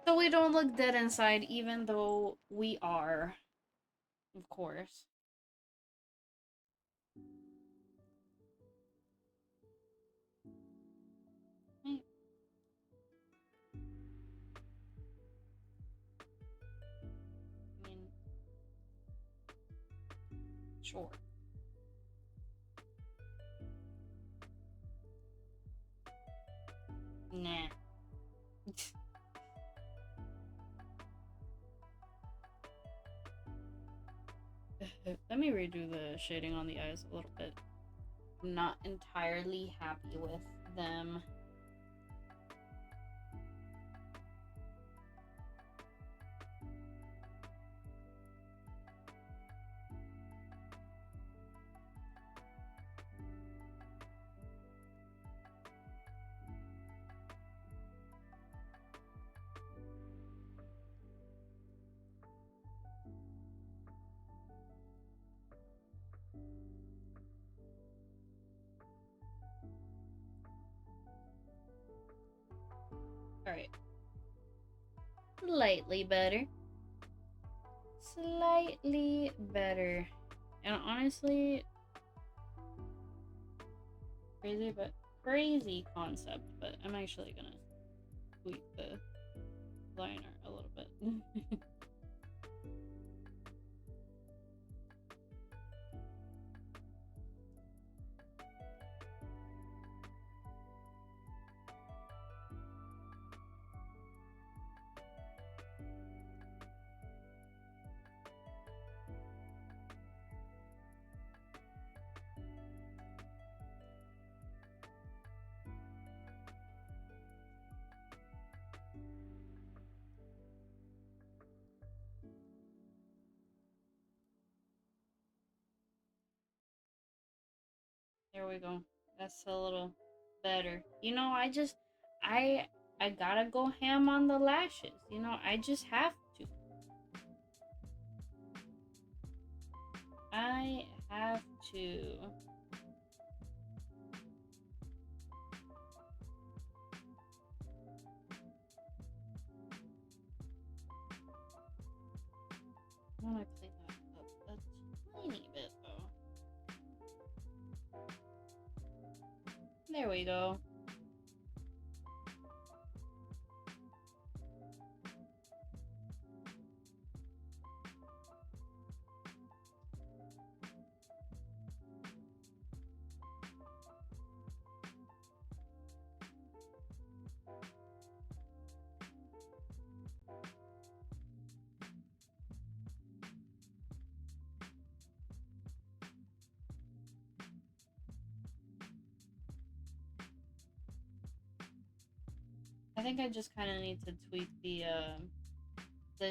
So we don't look dead inside even though we are, of course. I mean, sure. Nah. Let me redo the shading on the eyes a little bit. I'm not entirely happy with them. Alright. Slightly better. Slightly better. And honestly, crazy concept, but I'm actually gonna tweak the liner a little bit. There we go. That's a little better. You know, I I gotta go ham on the lashes. You know, I just have to. I have to. I want to play that up a tiny bit though. There we go. I think I just kind of need to tweak the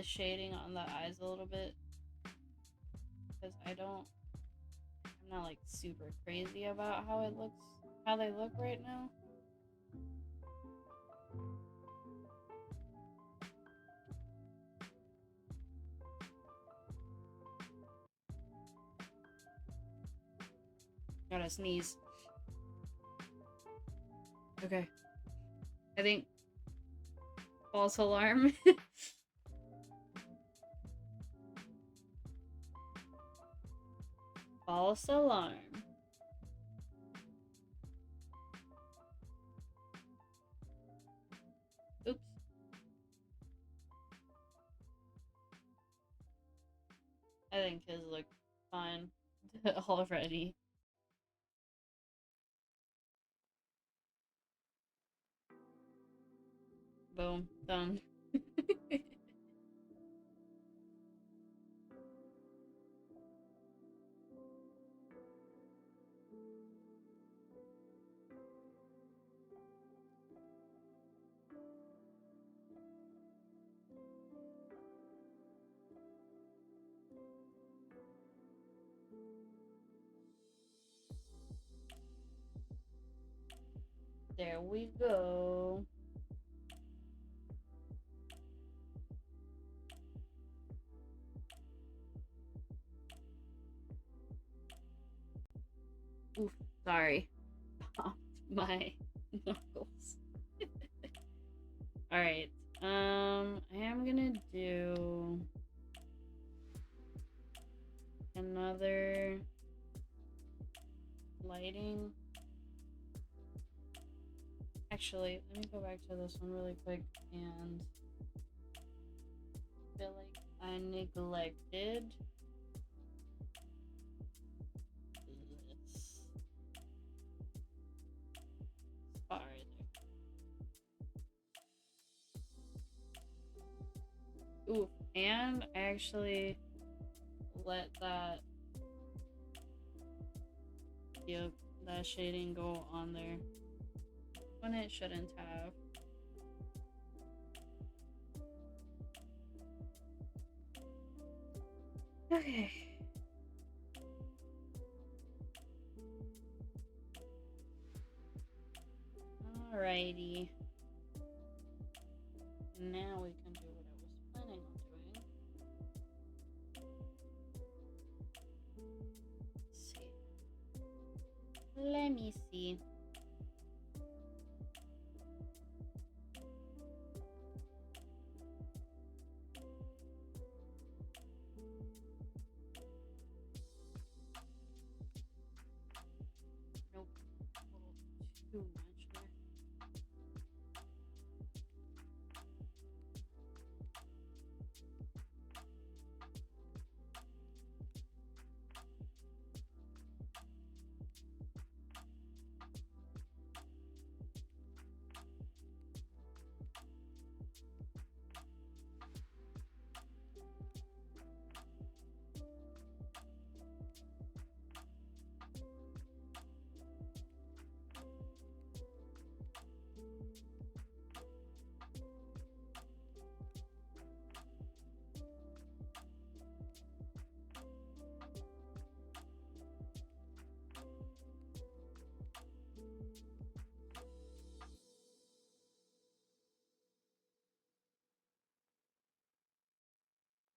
shading on the eyes a little bit, because I'm not like super crazy about how they look right now. Gotta sneeze. Okay. I think false alarm. False alarm. Oops. I think his look fine already. Boom. Done. There we go. Oof, sorry. Popped my knuckles. Alright. I am gonna do another lighting. Actually, let me go back to this one really quick, and I feel like I neglected this spot right there. Ooh, and I actually let that that shading go on there when it shouldn't have. Okay. Alrighty. Now we can do what I was planning on doing. Let's see. Let me see. Nope. A little too much there.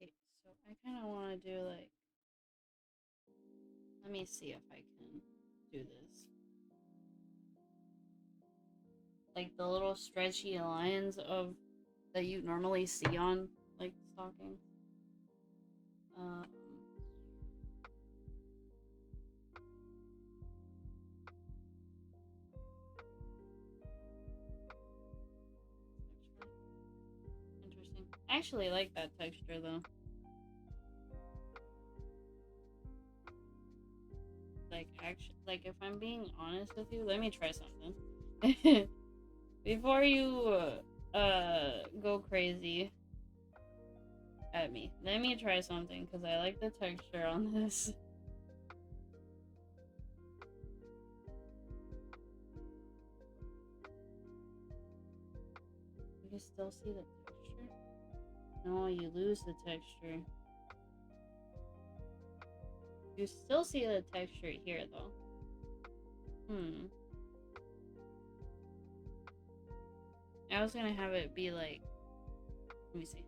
Okay, so I kind of want to do like, let me see if I can do this. Like the little stretchy lines of that you normally see on like stocking. I actually like that texture though. Like, actually, like, if I'm being honest with you, let me try something. Before you, go crazy at me, let me try something, because I like the texture on this. You can still see the texture? No, you lose the texture. You still see the texture here, though. I was gonna have it be like... Let me see.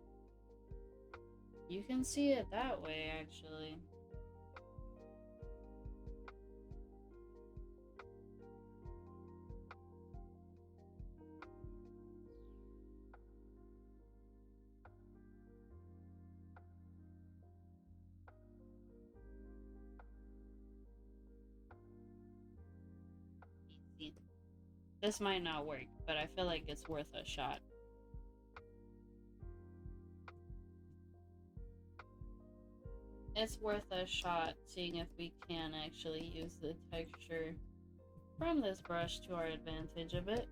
You can see it that way, actually. This might not work, but I feel like it's worth a shot. It's worth a shot, seeing if we can actually use the texture from this brush to our advantage a bit.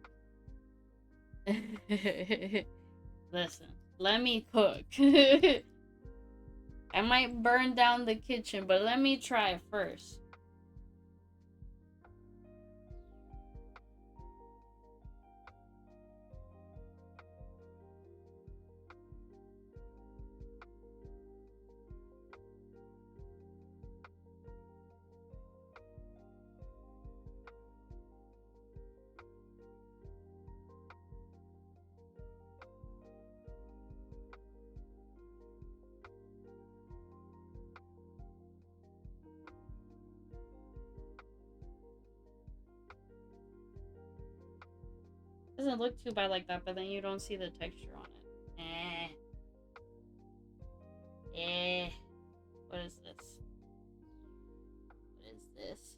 Listen, let me cook. I might burn down the kitchen, but let me try first. Doesn't look too bad like that, but then you don't see the texture on it. What is this? What is this?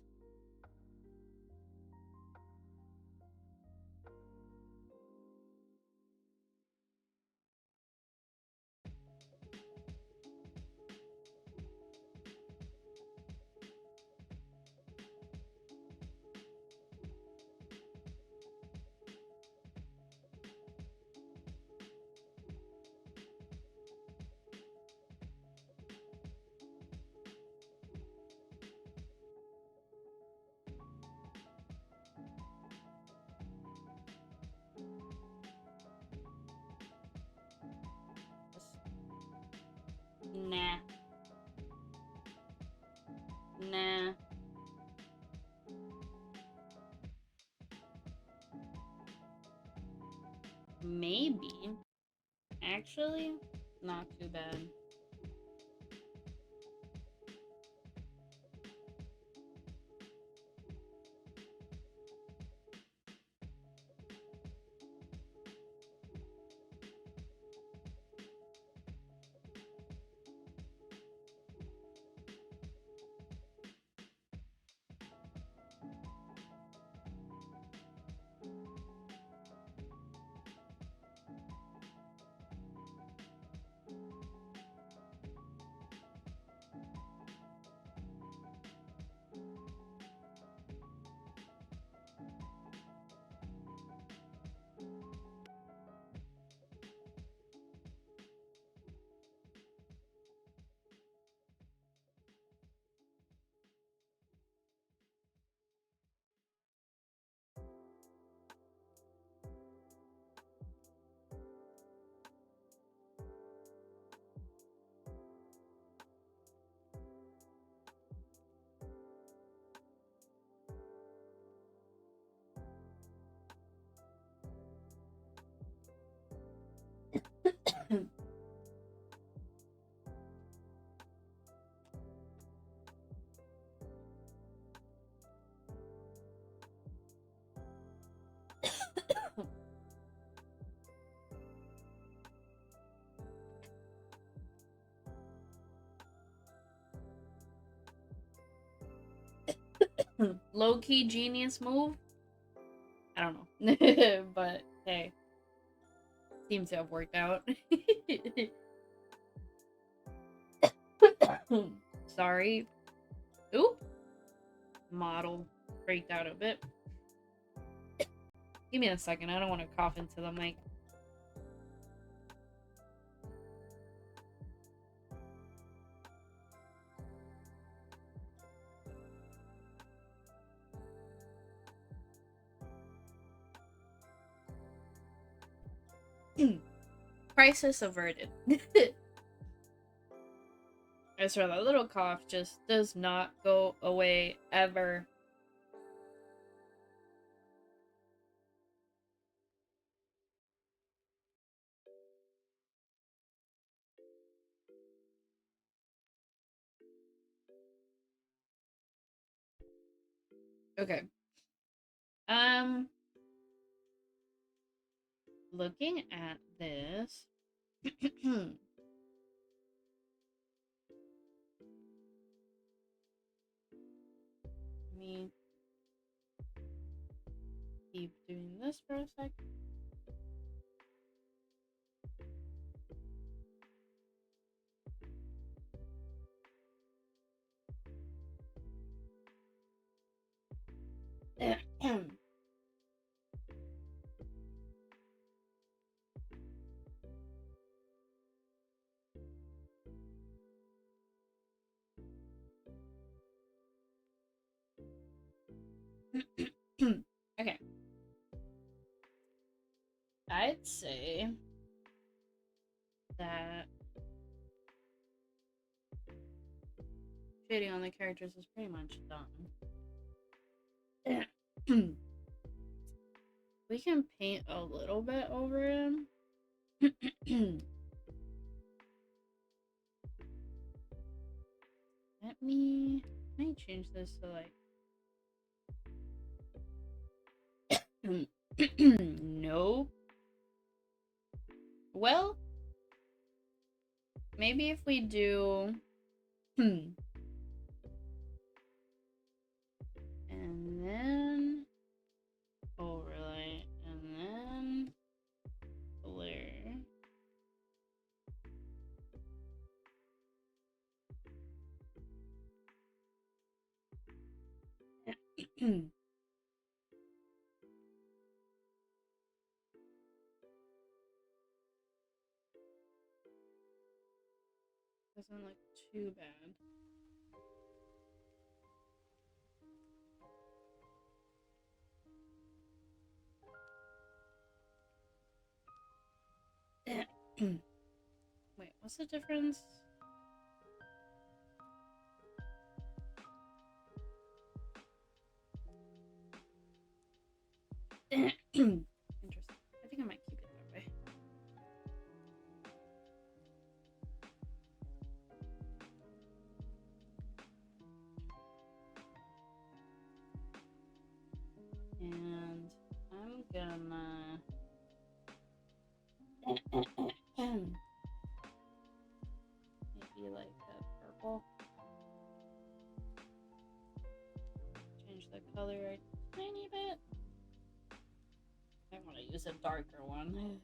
Nah. Nah. Maybe. Actually, not too bad. Low-key genius move? I don't know. But hey. Seems to have worked out. Sorry. Oop. Model freaked out a bit. Give me a second. I don't want to cough into the mic. Crisis averted. I swear that little cough just does not go away ever. Okay. Looking at this. Let me keep doing this for a sec. Okay. I'd say that shading on the characters is pretty much done. We can paint a little bit over him. Let me change this to like nope. Well, maybe if we do and then overlay and then blur. Doesn't look too bad. Wait, what's the difference? Interesting. I think I might keep it that way. And I'm gonna maybe like a purple. Change the color a tiny bit. I want to use a darker one.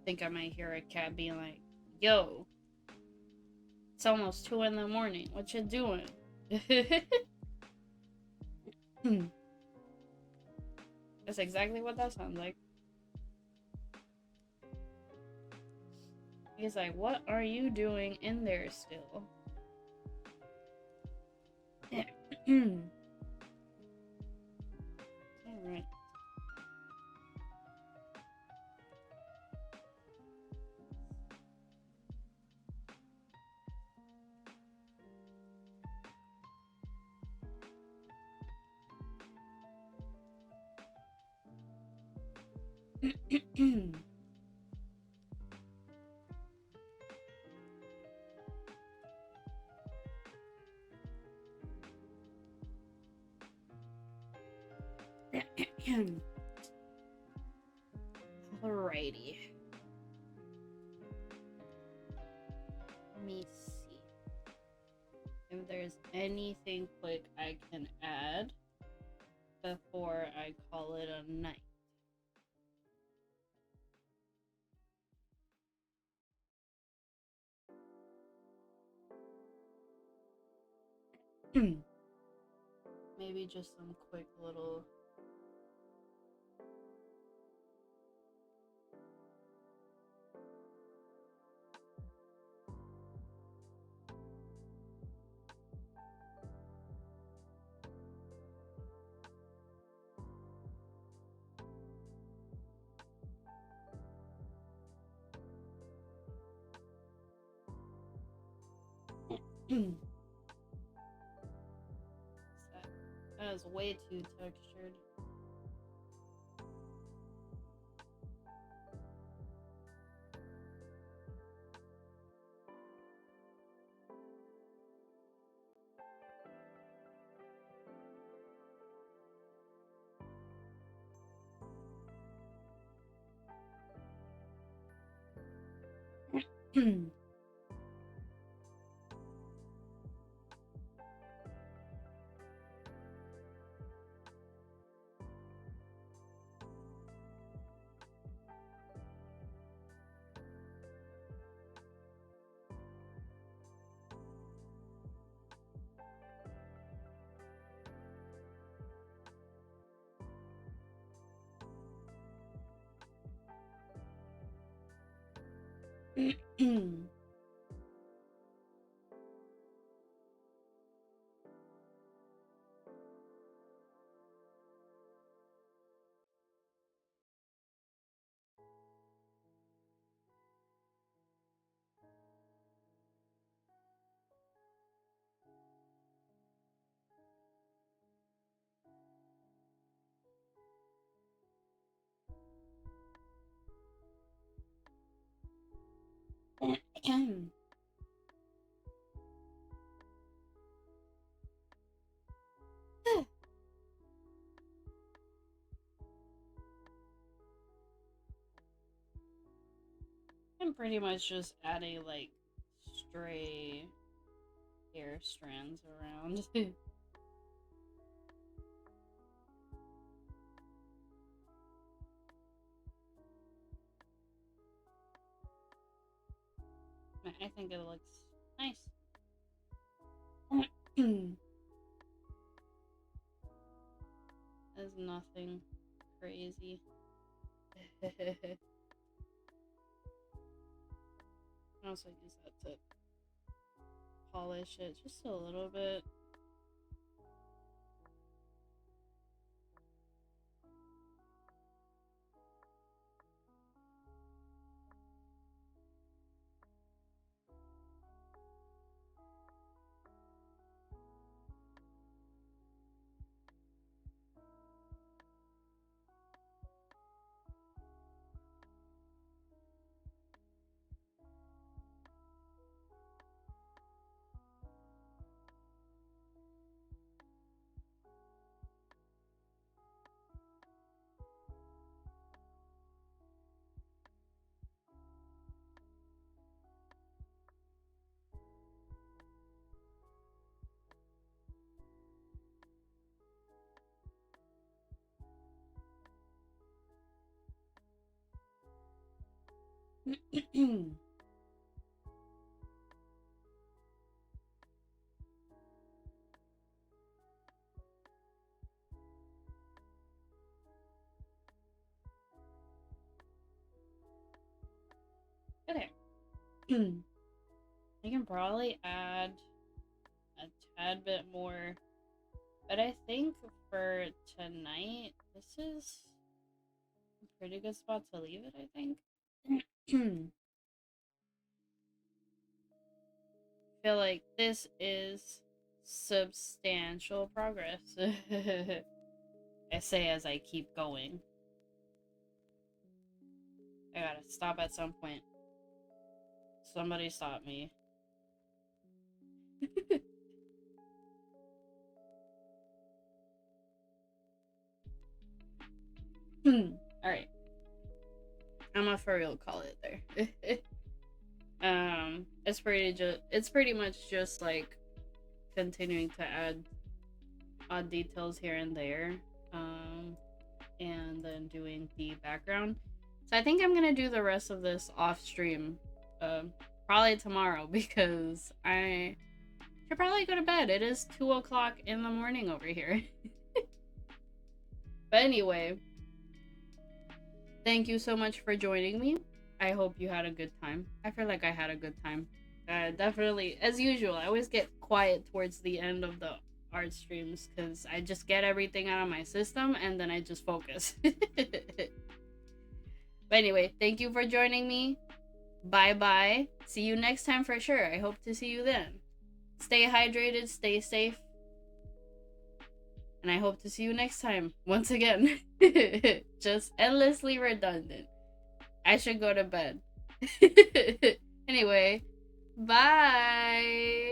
Think I might hear a cat being like, yo, it's almost 2 in the morning. What you doing? That's exactly what that sounds like. He's like, what are you doing in there still? Alright. Alrighty. Let me see if there's anything quick I can add before I call it a night. Maybe just some quick little that is way too textured. I'm pretty much just adding like stray hair strands around. I think it looks nice. There's nothing crazy. I can also use that to polish it just a little bit. Okay. I can probably add a tad bit more, but I think for tonight, this is a pretty good spot to leave it, I think. Feel like this is substantial progress. I say as I keep going. I gotta stop at some point. Somebody stop me. Alright. I'm gonna for real call it there. It's pretty much just like continuing to add odd details here and there. And then doing the background. So I think I'm gonna do the rest of this off stream. Probably tomorrow because I should probably go to bed. It is 2 o'clock in the morning over here. But anyway, thank you so much for joining me. I hope you had a good time. I feel like I had a good time. Definitely, as usual, I always get quiet towards the end of the art streams because I just get everything out of my system and then I just focus. But anyway, thank you for joining me. Bye bye. See you next time for sure. I hope to see you then. Stay hydrated, stay safe. And I hope to see you next time. Once again. Just endlessly redundant. I should go to bed. Anyway, bye.